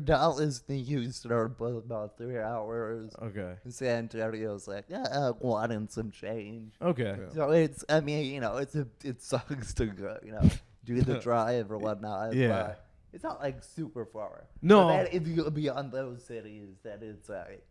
Dallas and Houston are both about 3 hours.
Okay.
San Antonio's like, 1 and some change.
Okay.
Yeah.
So it's, I mean, it sucks to go, do the drive or whatnot.
Yeah.
But it's not like super far.
No.
But then if you go beyond those cities, then it's like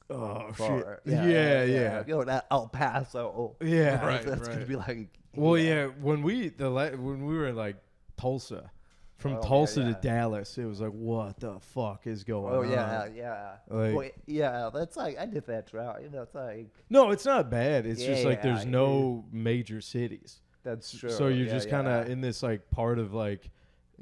Oh
far.
shit. Yeah.
You know, that El Paso.
Yeah.
Right.
That's gonna be like.
Well, yeah. When we were in like Tulsa, from
Oh,
Tulsa
yeah.
to Dallas, it was like, what the fuck is going
Oh
on?
yeah.
Like-
Well, yeah, that's like I did that drive. That's like
No, it's not bad. It's just like
Yeah,
there's no major cities,
that's true.
so you're
Yeah,
just kind of
yeah.
in this like part of like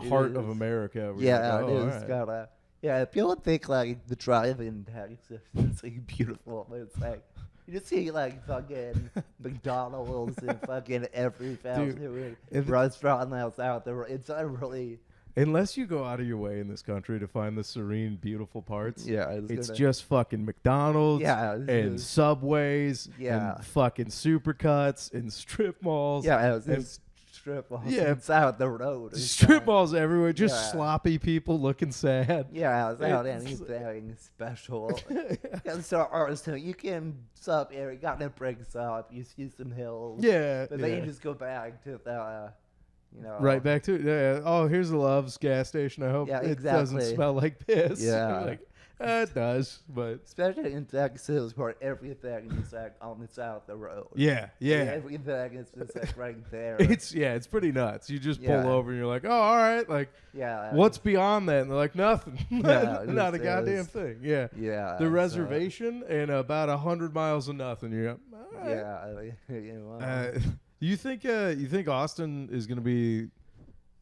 It
heart of
is.
America. Where
Yeah,
you're like,
it
oh,
is
alright.
gotta. Yeah, if you don't think like the drive in Texas is like beautiful, but it's like you just see like fucking McDonald's and fucking every fast food
if-
restaurant that's out there. It's not really.
Unless you go out of your way in this country to find the serene, beautiful parts,
Yeah,
it's
gonna-
just fucking McDonald's
Yeah, it's
and
just-
Subways
Yeah.
and fucking supercuts and strip malls.
Yeah, it's
and
just strip malls.
Yeah.
It's out the road. It's
strip
not-
malls everywhere, just
Yeah.
sloppy people looking sad.
Yeah, without
It's-
anything special. And so you can sub here, you gotta break up, you see some hills.
Yeah,
But then
yeah.
you just go back to the,
Right back to yeah. Oh, here's the Love's gas station. I hope
Yeah,
it doesn't
exactly.
smell like piss.
Yeah.
like it does, but
Especially in Texas where everything is like on the side of the road.
yeah.
Everything is just like right there.
It's pretty nuts. You just pull
Yeah.
over and you're like, oh, all right, like
yeah.
what's beyond that? And they're like, nothing.
Yeah,
Not a
it's-
goddamn
it's-
thing. Yeah.
Yeah.
The
so-
reservation and about 100 miles of nothing. You're all right.
Yeah. You know,
You think Austin is gonna be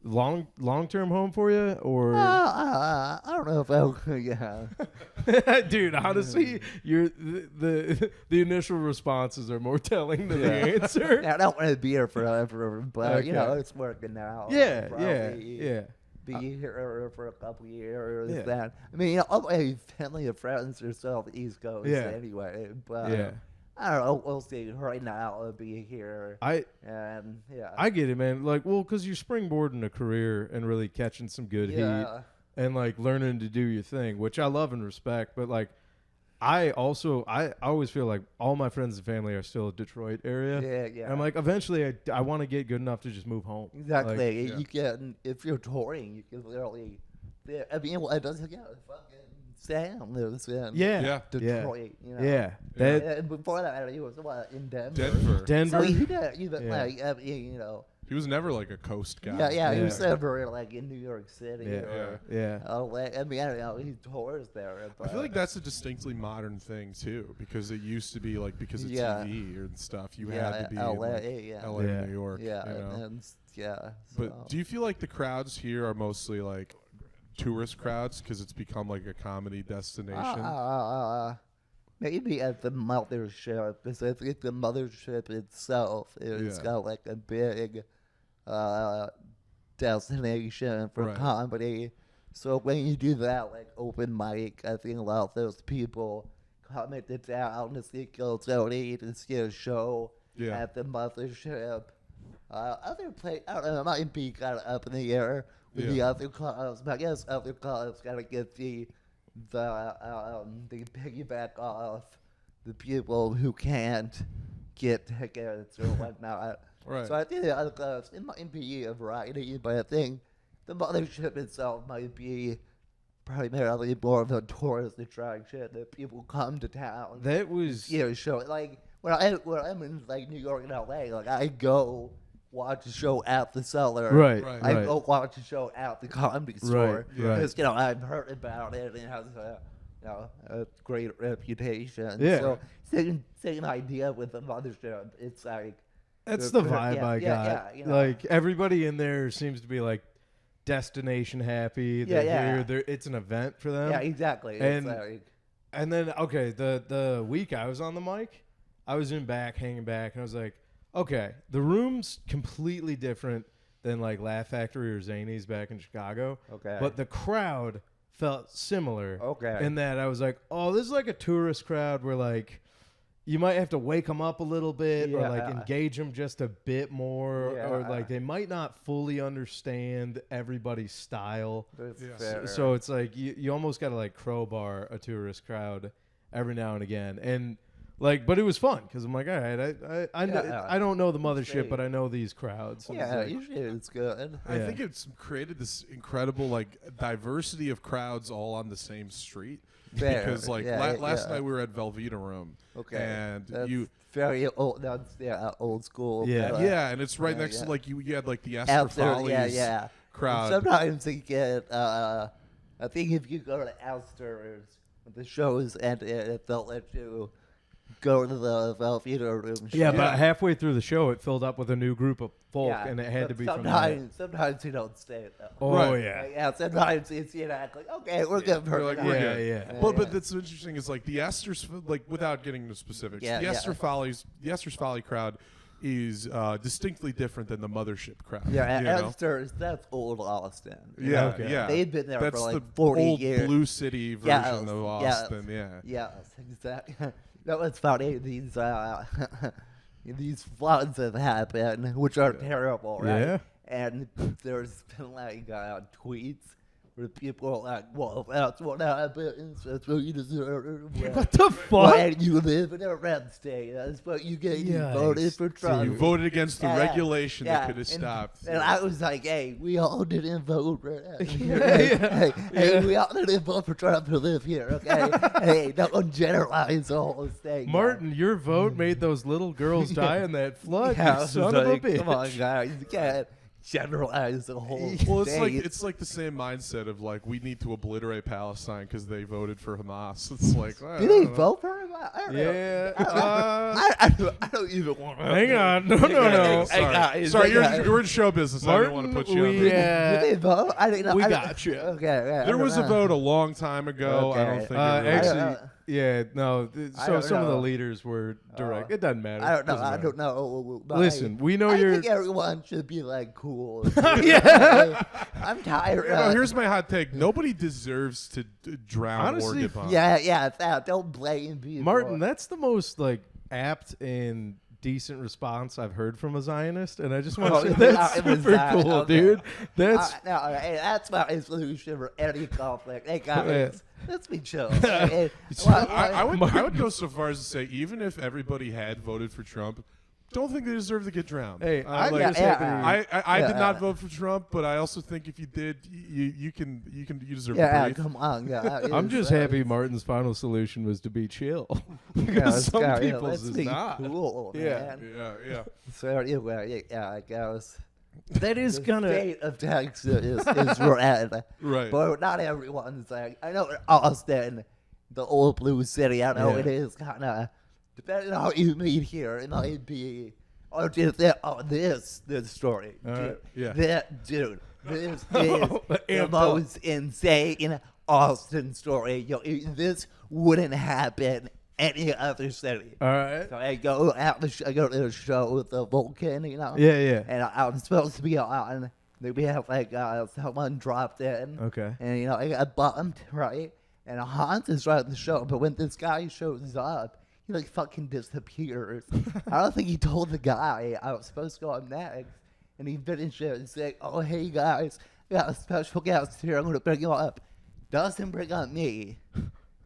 long term home for you or?
I don't know if I. Yeah.
Dude, honestly, the initial responses are more telling than the answer.
Yeah, I don't want to be here forever, but you know
Okay.
it's working out.
Yeah,
I'll
yeah,
probably
yeah.
Be here for a couple years.
Yeah.
Then I mean, all my family and friends are still on the East Coast
Yeah.
anyway. But
Yeah.
I don't know. We'll see. Right now, I'll be here.
I get it, man. Like, well, because you're springboarding a career and really catching some good heat and like learning to do your thing, which I love and respect. But like, I always feel like all my friends and family are still Detroit area.
Yeah.
And I'm like, eventually, I want to get good enough to just move home.
Exactly.
Like,
you can, if you're touring, you can literally. I mean, what does it fucking Sam lives in Detroit. You know?
Yeah.
And before that, he was in Denver.
Denver.
So he did like, I mean, you know.
He was never like a coast guy.
Yeah. He was never like in New York City.
Yeah.
I mean, I don't know. He tours there.
I feel like that's a distinctly modern thing too, because it used to be like because of TV and stuff, you had to be
LA,
in like, LA, New York.
Yeah,
you know?
But
so. Do you feel like the crowds here are mostly like tourist crowds because it's become like a comedy destination?
Maybe at the mothership, because I think the mothership itself is got like a big destination for comedy. So when you do that, like open mic, I think a lot of those people come into town to see Kill Tony, to see a show at the mothership. Other place, I don't know, it might be kind of up in the air with the other clubs, but I guess other clubs gotta get the piggyback off the people who can't get tickets or whatnot.
Right.
So I think the other clubs, it might be a variety, but I think the mothership itself might be primarily more of a tourist attraction that people come to town.
That was
show. Like when I'm in like New York and LA, like I go watch a show at the Cellar.
Right.
I go watch a show at the Comedy Store because I've heard about it and it has a great reputation.
Yeah.
So same idea with the mothership. It's like
that's the vibe I got.
You know.
Like everybody in there seems to be like destination happy. They're here. It's an event for them.
Yeah, exactly.
And then the week I was on the mic, I was hanging back, and I was like, okay, the room's completely different than like Laugh Factory or Zany's back in Chicago.
Okay.
But the crowd felt similar.
Okay.
In that I was like, oh, this is like a tourist crowd where like you might have to wake them up a little bit or like engage them just a bit more or like they might not fully understand everybody's style. So it's like you almost got to like crowbar a tourist crowd every now and again. And like, but it was fun because I'm like, all right, I don't know the mothership, but I know these crowds.
And usually it's good.
I think it's created this incredible like diversity of crowds all on the same street. Because like last night we were at Velveeta Room. Okay. And
that's very old. That's old school.
Yeah, and it's right next to like you had like the Esther Follies crowd.
And sometimes they get. I think if you go to Esther's, the shows ended, they'll let you go to the Velveeta Room.
Yeah, but halfway through the show, it filled up with a new group of folk, and it had to be
sometimes you don't stay though.
Oh
sometimes it's like okay, we're good for
like, But that's interesting. Is like the Esther's like without getting into specifics. The Esther's Folly crowd is distinctly different than the mothership crowd.
Esther's, that's old Austin. They've been there for like
the
40
old
years.
Blue City version of Austin.
Yes, exactly. That was funny. These floods have happened, which are terrible, right?
Yeah.
And there's been like tweets where people are like, well, that's what happens. That's what you deserve.
What the fuck?
When you live in a red state, that's what you get. You voted for Trump.
So you voted against the regulation that could have stopped.
And I was like, hey, we all didn't vote for that. Hey, we all didn't vote for Trump to live here, okay? Hey, don't generalize the whole thing.
Martin, your vote made those little girls die in that flood, you son of a bitch.
Come on, guys. You can't generalize the whole
it's like the same mindset of like we need to obliterate Palestine because they voted for Hamas. It's like
did they vote for Hamas? I don't know. I don't even want to.
Hang on, no.
Sorry, you're in show business.
Martin,
I didn't want to put you on.
Did they vote? I didn't know.
We got you.
Okay.
There was a vote a long time ago. I don't think.
Actually. Yeah, no. So some of the leaders were direct. It doesn't matter.
I don't know.
Listen, we know
I think everyone should be like cool. I'm tired.
Here's my hot take. Nobody deserves to drown or get bombed.
Yeah. Don't blame people.
Martin, that's the most like apt and decent response I've heard from a Zionist, and I just want to say
it
that's
was
super
that.
cool,
Okay.
dude. That's
Hey, that's my solution for any conflict. Hey guys, let's be chill.
I would go so far as to say, even if everybody had voted for Trump, don't think they deserve to get drowned.
Hey,
I did not vote for Trump, but I also think if you did, you deserve to breathe.
Come on,
I'm just happy Martin's final solution was to be chill. Because some people's is not.
Cool,
Yeah.
man.
Yeah.
So anyway, I guess
That is
the
gonna.
state of Texas is red.
Right.
But not everyone's like, I know in Austin, the old blue city, I know
Yeah.
it is kind of, depending on how you meet here, it might be, or just that, this story. Dude,
yeah.
This is the most insane Austin story. This wouldn't happen any other city.
All right.
So I go to the show with the Vulcan,
Yeah.
and I'm supposed to be on. We have someone dropped in.
Okay.
And I got bumped, right? And Hans is right at the show, but when this guy shows up, he fucking disappears. I don't think he told the guy I was supposed to go up next. And he finished it and said, "Oh, hey guys, I got a special guest here. I'm gonna bring you up." Doesn't bring up me,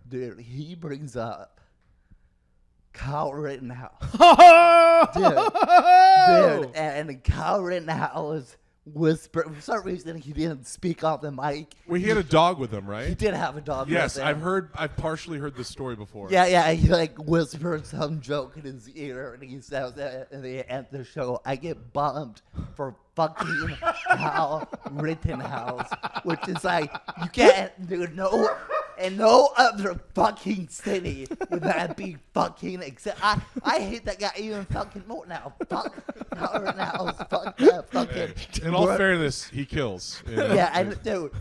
dude. He brings up Kyle Rittenhouse. Dude, and Kyle Rittenhouse whispered. For some reason, he didn't speak off the mic.
Well, he had a dog with him,
He
right?
did have a dog.
Yes,
with him.
I've partially heard this story before.
Yeah. He whispered some joke in his ear, and he says that at the end of the show, I get bumped for fucking Kyle Rittenhouse, which is you can't do no other fucking city would that be fucking except I hate that guy even fucking more now. Fuck Kyle Rittenhouse. Fuck that fucking.
In all fairness, he kills.
Yeah, and dude,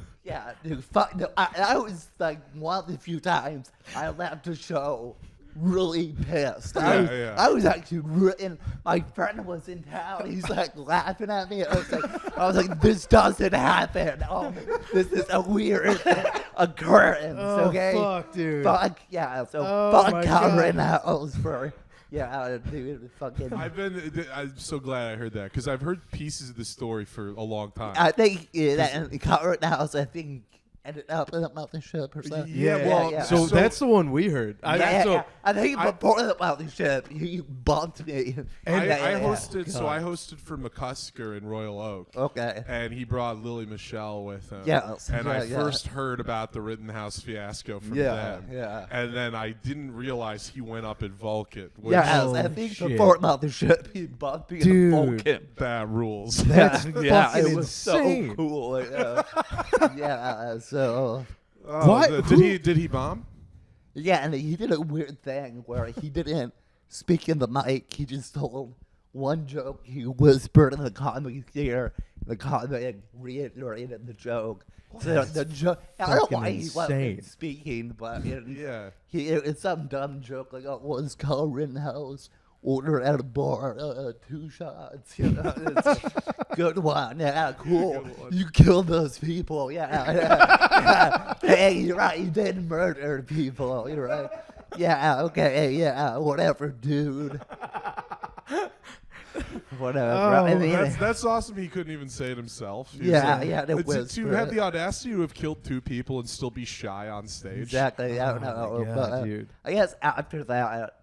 fuck. No, I was one of the few times I left the show really pissed. I was actually, and my friend was in town. He's laughing at me. I was like, this doesn't happen. Oh, this is a weird occurrence.
Oh,
okay,
fuck, dude.
Fuck yeah. So
Oh, my
fuck
God.
Kyle Rittenhouse for. Yeah, dude, fucking.
I'm so glad I heard that because I've heard pieces of this story for a long time.
I think that Kyle Rittenhouse, I think, ended up in a mothership or something.
So that's the one we heard.
I think before the mothership, he bumped me.
I hosted for McCusker in Royal Oak.
Okay.
And he brought Lily Michelle with him.
Yes.
And I first heard about the Rittenhouse fiasco from them.
Yeah.
And then I didn't realize he went up at Vulcan.
I think
shit.
before mothership, he bumped me
Dude.
in Vulcan.
That rules.
That's
It
fucking
was
insane.
so cool. So
What?
Did he bomb?
yeah, and he did a weird thing where he didn't speak in the mic. He just told one joke. He whispered in the comic theater. The comic reiterated the joke. So the joke. I don't know why he wasn't
insane.
speaking, but
Yeah.
it's some dumb joke was Kyle Rittenhouse order at a bar 2 shots. It's a good one. Yeah, cool. You killed those people. Yeah. Hey, you're right. You did murder people. You're right. Yeah. Okay. Yeah. Whatever, dude. Whatever.
Oh,
I mean,
That's awesome. He couldn't even say it himself. He was to have the audacity to have killed 2 people and still be shy on stage.
exactly. I don't know.
God,
but
dude.
I guess after that,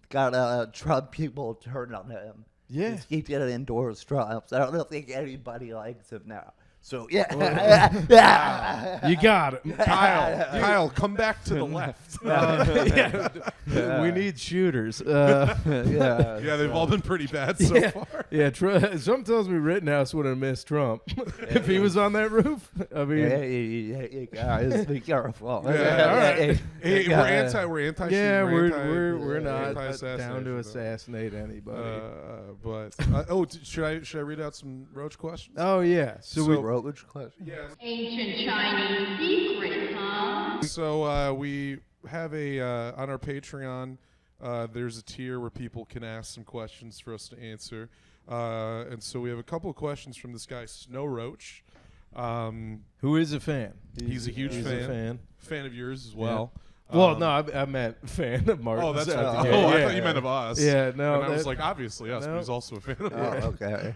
got Trump people turned on him.
Yeah.
'Cause he didn't endorse Trump. So I don't think anybody likes him now. So yeah.
You got it.
Kyle, come back to the left.
We need shooters.
Yeah, they've all been pretty bad so far.
Yeah, some tells me Rittenhouse would have missed Trump if he was on that roof. I mean,
Hey, guys, be careful.
Yeah, all right. Hey, we're anti.
yeah,
we're
we're not
anti-assassination,
down to
though.
assassinate anybody.
Should I read out some Roach questions?
Oh yeah,
So Roach question.
Yes.
Ancient Chinese secret, huh?
So we have on our Patreon. There's a tier where people can ask some questions for us to answer, and so we have a couple of questions from this guy Snow Roach.
who is a fan?
He's a huge fan of yours as well.
Well, no, I meant fan of Martin.
Oh, that's right.
Yeah,
Oh, I
yeah.
thought you meant of us.
Yeah, no.
And I was like, obviously us, but he's also a fan of us.
Okay.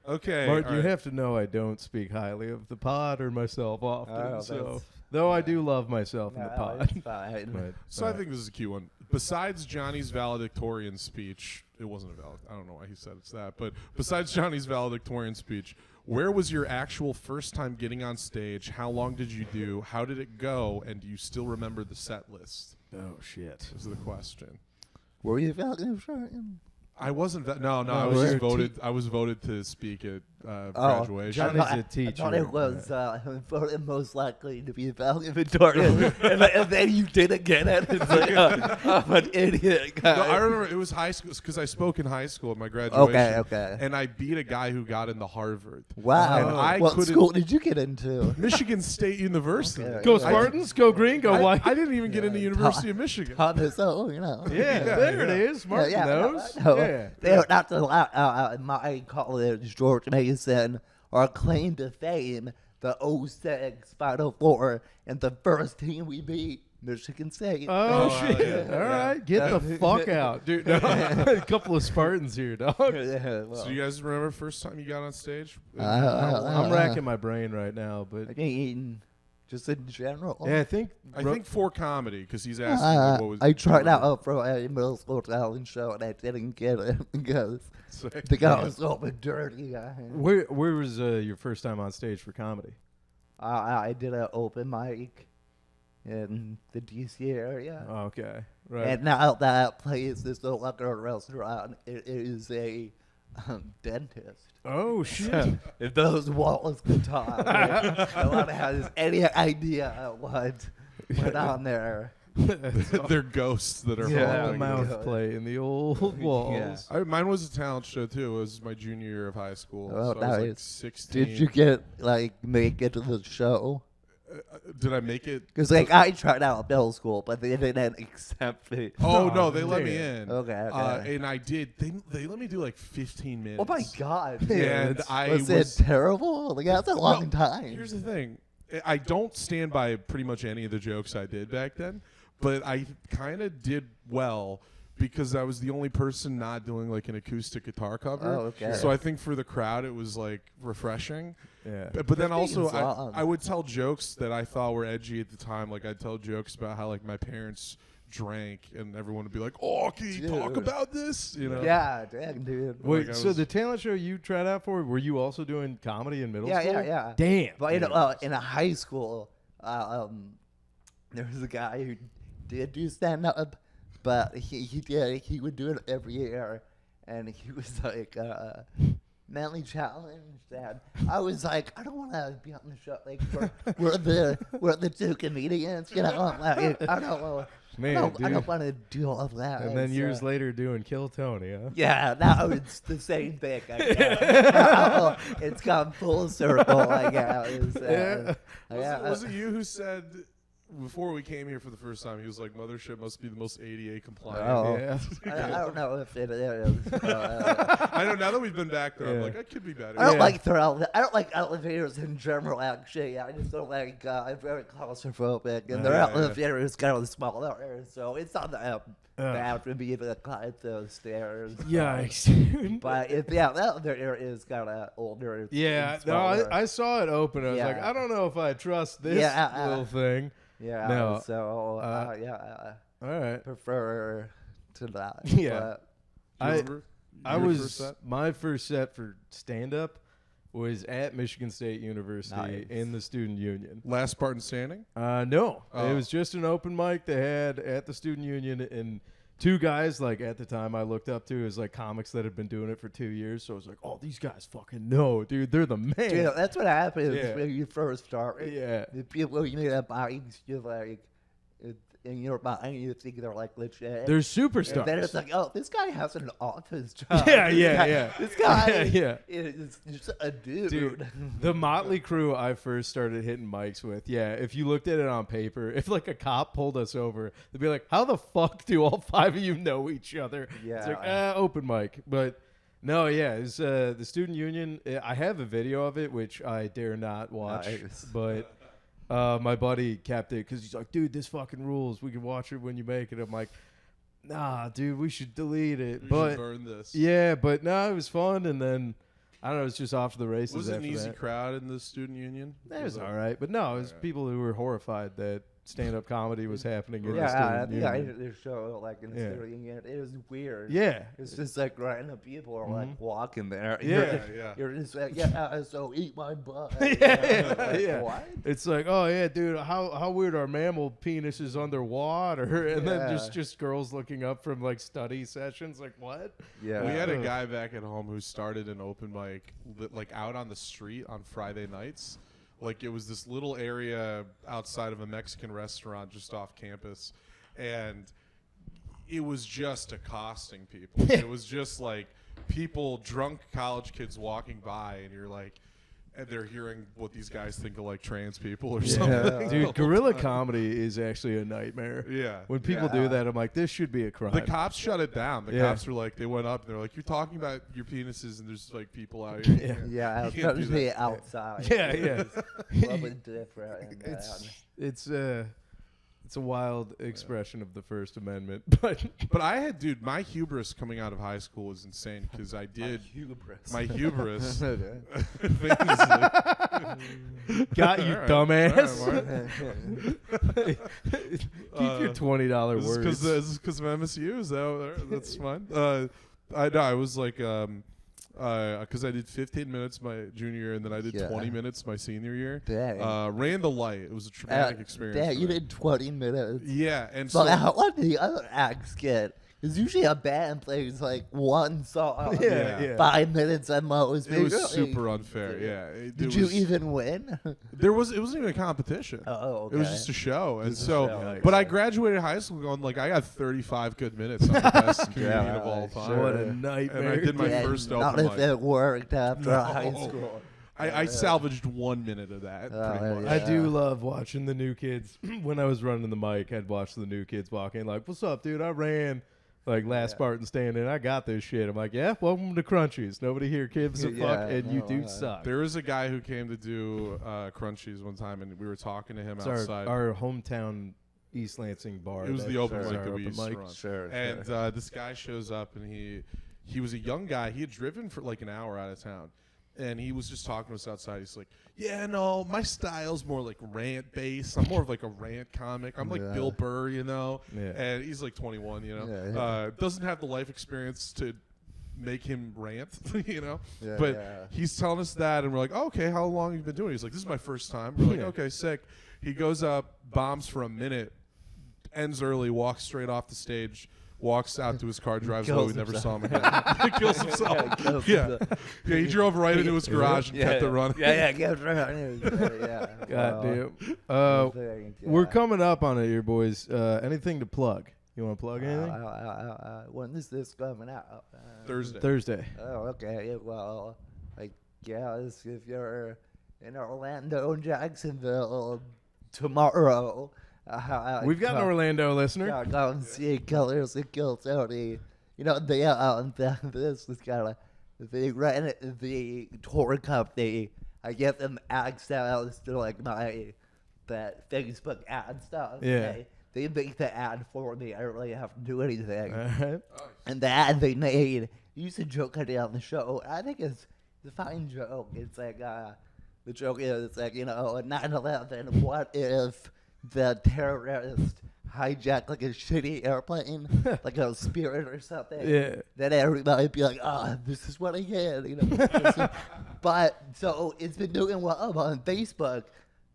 Okay.
Martin,
all
you
right.
have to know I don't speak highly of the pod or myself often.
Oh,
So,
that's-
though I do love myself in the
No,
pod.
it's fine.
But,
So I think this is a cute one. Besides Johnny's valedictorian speech, it wasn't a valid. I don't know why he said it's that, but besides Johnny's valedictorian speech, where was your actual first time getting on stage? How long did you do? How did it go? And do you still remember the set list?
oh shit.
Is the question.
Were you valedictorian?
I wasn't. No. I
Oh,
was just
you're
voted. I was voted to speak at graduation.
Johnny's
I
a teacher.
thought it was voted most likely to be valedictorian, and then you didn't get it. It's like, I'm an idiot guy.
No, I remember it was high school because I spoke in high school at my graduation.
Okay.
And I beat a guy who got into Harvard.
Wow.
And I
What
couldn't-
school did you get into?
Michigan State University.
Okay.
Go
I-
Spartans, go green, go
I,
white.
I didn't even get into University of Michigan.
On his own, you know.
yeah, there it is. Martin knows.
No,
Yeah.
They're not the my college, George Mason, our claim to fame, the 06 Final Four, and the first team we beat, Michigan State.
Oh,
wow,
shit.
yeah.
All right. Get the fuck out, dude. No. A couple of Spartans here, dog.
Yeah, well,
So you guys remember first time you got on stage?
I'm racking my brain right now, but
I mean, just in general.
yeah, I think
I think for comedy because he's asking like, what was.
I tried out for a middle school talent show and I didn't get it because the guy was so dirty.
where was your first time on stage for comedy?
I did an open mic in the DC area.
Oh, okay, right.
And now that place is no longer a restaurant, it is a dentist.
Oh shit!
If those walls could talk, no one has any idea what went on there.
They're ghosts that are
Yeah.
the
following.
mouth
Yeah.
play in the old walls.
Mine was a talent show too. It was my junior year of high school.
Oh,
so I was like
nice.
16.
Did you get make it to the show?
Did I make it?
Because I tried out at middle school, but they didn't accept me.
Oh
Oh,
no, they let me
damn.
in.
Okay.
And I did. They let me do like 15 minutes.
Oh my god!
And I
was
was
it terrible? Like that's a long time.
Here's the thing. I don't stand by pretty much any of the jokes I did back then, but I kind of did well because I was the only person not doing like an acoustic guitar cover.
Oh, okay.
So I think for the crowd it was like refreshing.
Yeah.
But then
15
also
is long.
I would tell jokes that I thought were edgy at the time. Like I'd tell jokes about how like my parents drank and everyone would be like, "Oh, can you talk
Dude.
about this?" You know?
Yeah, dang, dude.
Wait,
Like, I
so
was-
the talent show you tried out for, were you also doing comedy in middle
Yeah,
school?
yeah.
Damn.
But in a high school, there was a guy who did do stand up, but he would do it every year, and he was like mentally challenged, and I was like, I don't want to be on the show. Like we're the two comedians, you know. Like I don't know.
Man,
I
dude.
don't want to do all of that.
And then
It's,
years later doing Kill Tony, huh?
yeah, now it's the same thing. I guess. Now it's gone full circle. I guess.
Was it you who said before we came here for the first time? He was like, "Mothership must be the most ADA compliant."
Oh.
Yeah.
I don't know if it is.
I know. Now that we've been back there, I'm
Yeah.
like, I could be better.
I don't
Yeah.
like I don't like elevators in general. Actually, I just don't like. I'm very claustrophobic, and their
Yeah, yeah.
elevator is kind of smaller, so it's not that bad for me to climb those stairs.
Yikes, dude.
But if the elevator is kind of older,
Yeah,
and
no,
smaller.
I saw it open. I was
Yeah.
like, I don't know if I trust this
Yeah,
little thing.
yeah.
No,
So
All right.
prefer to not.
Yeah.
but-
Do you
I
remember
I
your
was
first set?
my first set for stand up was at Michigan State University
Nice.
in the student union.
Last Spartan standing.
No,
Oh.
it was just an open mic they had at the student union, and two guys like at the time I looked up to as like comics that had been doing it for 2 years. So I was like, oh, these guys fucking know, dude. They're the man.
Dude, that's what happens
Yeah.
when you first start.
Yeah.
The people you meet at bikes, you're like, in your mind, you think they're like legit.
They're
And
superstars.
then it's like, oh, this guy has an office job.
Yeah,
This
yeah,
guy-
yeah.
This guy
Yeah.
is just a dude.
Dude, the Motley Crew I first started hitting mics with, yeah, if you looked at it on paper, if like a cop pulled us over, they'd be like, how the fuck do all five of you know each other? It's like,
Yeah.
open mic. But no, yeah, it's the student union. I have a video of it, which I dare not watch.
Nice.
But My buddy kept it because he's like, dude, this fucking rules. We can watch it when you make it. I'm like, nah, dude, we should delete it.
We
but
should burn this.
Yeah, but no, it was fun. And then I don't know, it's just off to the races.
Was it an
after
easy
that.
crowd in the student union?
It was all right, but no, it was people who were horrified that stand-up comedy was happening in the
I
student
think I
union.
did a show like in the student union. It was weird.
Yeah.
It's just like random people are like walking there.
Yeah.
You're just like, so eat my butt.
Yeah.
What?
It's like, oh yeah, dude, how weird are mammal penises underwater? And then just girls looking up from like study sessions, like what?
Yeah.
We had a guy back at home who started an open mic like out on the street on Friday nights. Like it was this little area outside of a Mexican restaurant just off campus, and it was just accosting people. It was just like people, drunk college kids walking by, and you're like, and they're hearing what these guys think of like trans people or something.
Dude, guerrilla comedy is actually a nightmare.
Yeah.
When people do that, I'm like, this should be a crime.
The cops shut it down. The
Yeah.
cops were like, they went up and they're like, you're talking about your penises, and there's like people out here.
Yeah,
You can't do
especially
that.
outside.
Yeah.
Lovely different.
It's a wild expression of the First Amendment, but
But I had, dude, my hubris coming out of high school was insane because I did my hubris. famously.
got you,
All right.
dumbass.
All right, Mark.
Keep your $20
This
words.
is because of MSU. Is that that's fine. I was like, because I did 15 minutes my junior year, and then I did 20 minutes my senior year.
Dang.
Ran the light. It was a traumatic experience.
Yeah,
for
you
me.
did 20 minutes.
Yeah, and so
But how long did the other acts get? Because usually a band plays like one song,
Yeah.
5 minutes at most.
it was
Maybe.
super unfair. Yeah.
Did you even win?
It wasn't even a competition.
Oh, okay.
It was just a show, and
Just a
so.
show.
But I graduated high school going like I got 35 good minutes on the best comedian of all time.
What a nightmare.
And I did my
Yeah,
first
not
open
if
mic.
it worked after
No.
high school.
I salvaged 1 minute of that. Pretty much.
yeah.
I do love watching the new kids. When I was running the mic, I'd watch the new kids walking like, what's up, dude? I ran like last Spartan stand-in. I got this shit. I'm like, yeah, welcome to Crunchies. Nobody here gives a fuck, and you do suck.
There was a guy who came to do Crunchies one time, and we were talking to him
It's
outside.
our hometown East Lansing bar.
It was the open mic that we used to
mic.
run.
Sure.
And this guy shows up, and he was a young guy. He had driven for like an hour out of town. And he was just talking to us outside. He's like, yeah, no, my style's more like rant based. I'm more of like a rant comic. I'm like Bill Burr, you know?
Yeah.
And he's like 21, you know?
Yeah.
Doesn't have the life experience to make him rant, you know?
Yeah,
but
yeah.
he's telling us that, and we're like, oh, okay, how long have you been doing it? He's like, this is my first time. We're like, okay, sick. He goes up, bombs for a minute, ends early, walks straight off the stage, walks out to his car, drives away. We never saw him again. Kills himself. Yeah, he drove right into his garage and kept it running.
Yeah, kept running.
God
Well,
damn. We're coming up on it here, boys. Anything to plug? You want to plug anything?
When is this coming out?
Thursday.
Oh, okay. Well, I guess if you're in Orlando and Jacksonville tomorrow,
We've got an Orlando listener.
go and see Killers and Kill Tony. You know, this is kind of they ran the tour company. I get them access to like that Facebook ad stuff.
Yeah.
They make the ad for me. I don't really have to do anything.
All right.
And the ad they made used a joke I did on the show. I think it's a fine joke. It's like the joke is like, you know, at 9/11, what if the terrorist hijacked like a shitty airplane, like a Spirit or something?
Yeah.
Then everybody would be like, this is what I get, you know. But so it's been doing well on Facebook.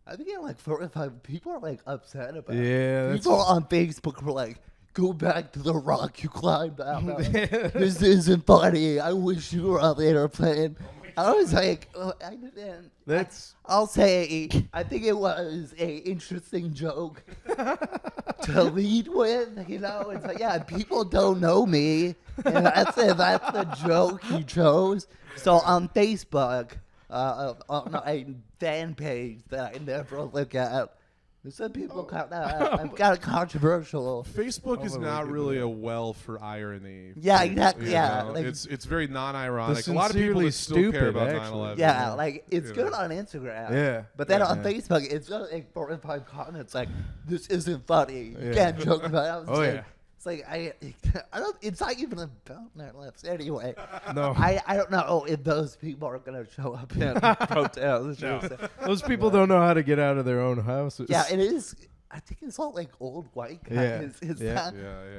I think like 4 or 5 people are like upset about it.
Yeah, that's-
People on Facebook were like, go back to the rock you climbed out of. This isn't funny. I wish you were on the airplane. I was like, I didn't. I'll say, I think it was a interesting joke to lead with. You know, it's like, yeah, people don't know me, and that's it. That's the joke you chose. So on Facebook, on a fan page that I never look at, Some people kind of controversial.
Facebook is not really a well for irony.
Yeah, exactly. Yeah,
like, it's very non-ironic. A lot of
sincerely
people that still care about
stupid,
9/11.
Yeah, like it's good on Instagram.
Yeah.
But then on Facebook, it's just like 45 comments like, "This isn't funny. You can't joke about it."
Oh, yeah.
It's like I don't. It's not even about 9/11 anyway.
No.
I don't know if those people are gonna show up and protest.
No. Those people don't know how to get out of their own houses.
Yeah, it is. I think it's all like old white guys.
Yeah.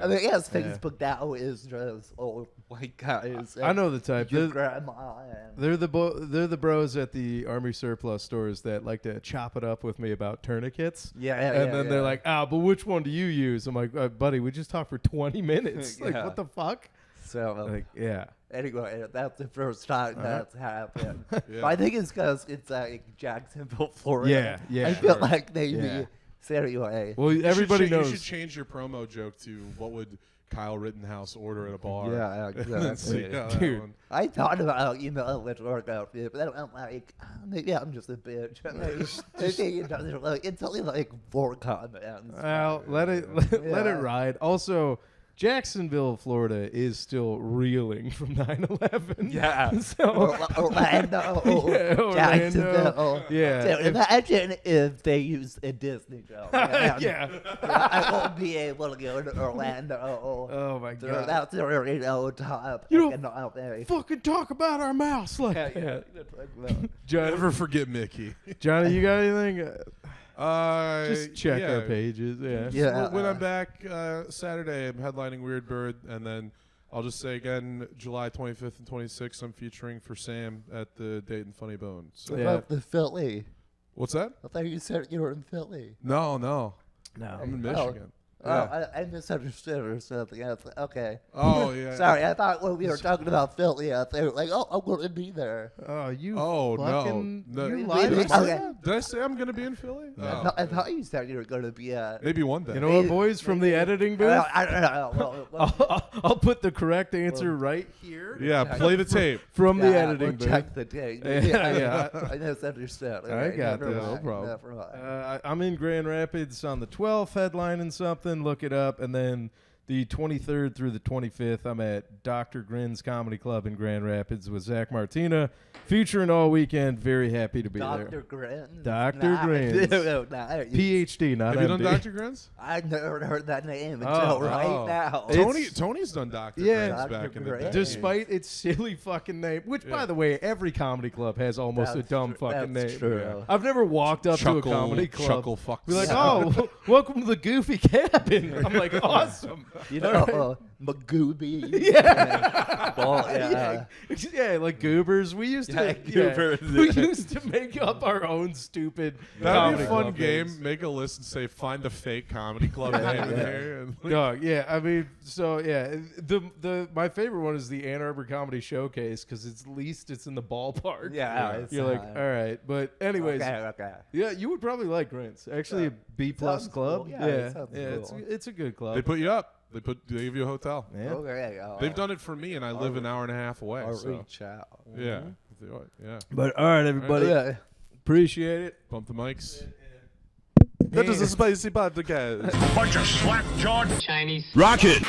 I mean, yes, Facebook now is just old white guys.
I know the type.
Your grandma.
They're the bros at the army surplus stores that like to chop it up with me about tourniquets. And then they're like, but which one do you use? I'm like, buddy, we just talked for 20 minutes. Like, what the fuck?
So,
like, yeah.
Anyway, that's the first time that's happened. But I think it's because it's like Jacksonville, Florida.
Yeah.
I feel like maybe.
Yeah.
So anyway.
Well, everybody knows.
You should change your promo joke to what would Kyle Rittenhouse order at a bar.
Yeah, exactly.
Dude.
I thought about emailing which workout fit, but then I'm like, maybe I'm just a bitch. It's only like 4 comments.
Well, let it ride. Also, Jacksonville, Florida is still reeling from 9/11.
Yeah.
So,
Orlando. Jacksonville.
Yeah.
So imagine if they used a Disney show.
Yeah.
I won't be able to go to Orlando.
Oh my
So
God.
that's already top.
You don't fucking talk about our mouse like that.
Never forget Mickey.
Johnny, you got anything? Just check
yeah.
our pages.
When I'm back Saturday, I'm headlining Weird Bird, and then I'll just say again, July 25th and 26th, I'm featuring for Sam at the Dayton Funny Bone. So
What about the Philly?
What's that?
I thought you said you were in Philly.
No. I'm in
Oh.
Michigan.
I misunderstood or something. I was like, okay.
Oh, yeah.
Sorry, I thought when we were talking about Philly, they were like, I'm going to be there.
Oh, you
fucking...
No.
You
You
lied
lied.
Okay.
Did I say I'm going to be in Philly? No.
I thought you said you were going to be
Maybe one day.
You know what, boys, from the editing booth?
I don't know.
I'll put the correct answer right here.
Yeah, play the tape.
From the editing
we'll
booth.
check the tape.
Yeah.
I misunderstood.
I got this.
No problem.
I'm in Grand Rapids on the 12th, headlining something. Look it up. And then the 23rd through the 25th, I'm at Dr. Grin's Comedy Club in Grand Rapids with Zach Martina, featuring all weekend. Very happy to be there.
Dr. Grin?
Dr. Grin's. PhD, not
Have you
MD.
done Dr. Grins?
I've never heard that name until right now.
Tony's done Dr.
Yeah.
Grins back in the day.
Dr.
Despite its silly fucking name, which, by the way, every comedy club has almost a dumb fucking
that's
name.
true.
Yeah.
I've never walked up to a comedy club.
Chuckle fuck.
Be like, oh, welcome to the Goofy Cabin. I'm like, awesome.
You know, Magooby.
Yeah.
Yeah.
Like Goobers. We used to
Goobers.
we used to make up our own stupid
That'd be a
comedy
fun
club
game.
names.
Make a list and say, find a fake comedy club name in there. And
Dog, yeah. I mean, so yeah. My favorite one is the Ann Arbor Comedy Showcase because at least it's in the ballpark.
Yeah.
You're like, all right, but anyways,
Okay.
yeah, you would probably like Grants. Actually, a B+
Sounds
club.
cool. Yeah, it sounds cool.
It's a good club.
they put you up. They give you a hotel.
Yeah.
Okay.
They've done it for me, and I live an hour and a half away.
I'll
So
reach out.
yeah, yeah.
But all right, everybody,
Yeah.
appreciate it.
Bump the mics.
That
is a spicy podcast.
Bunch of slap-jawed
Chinese.
rocket.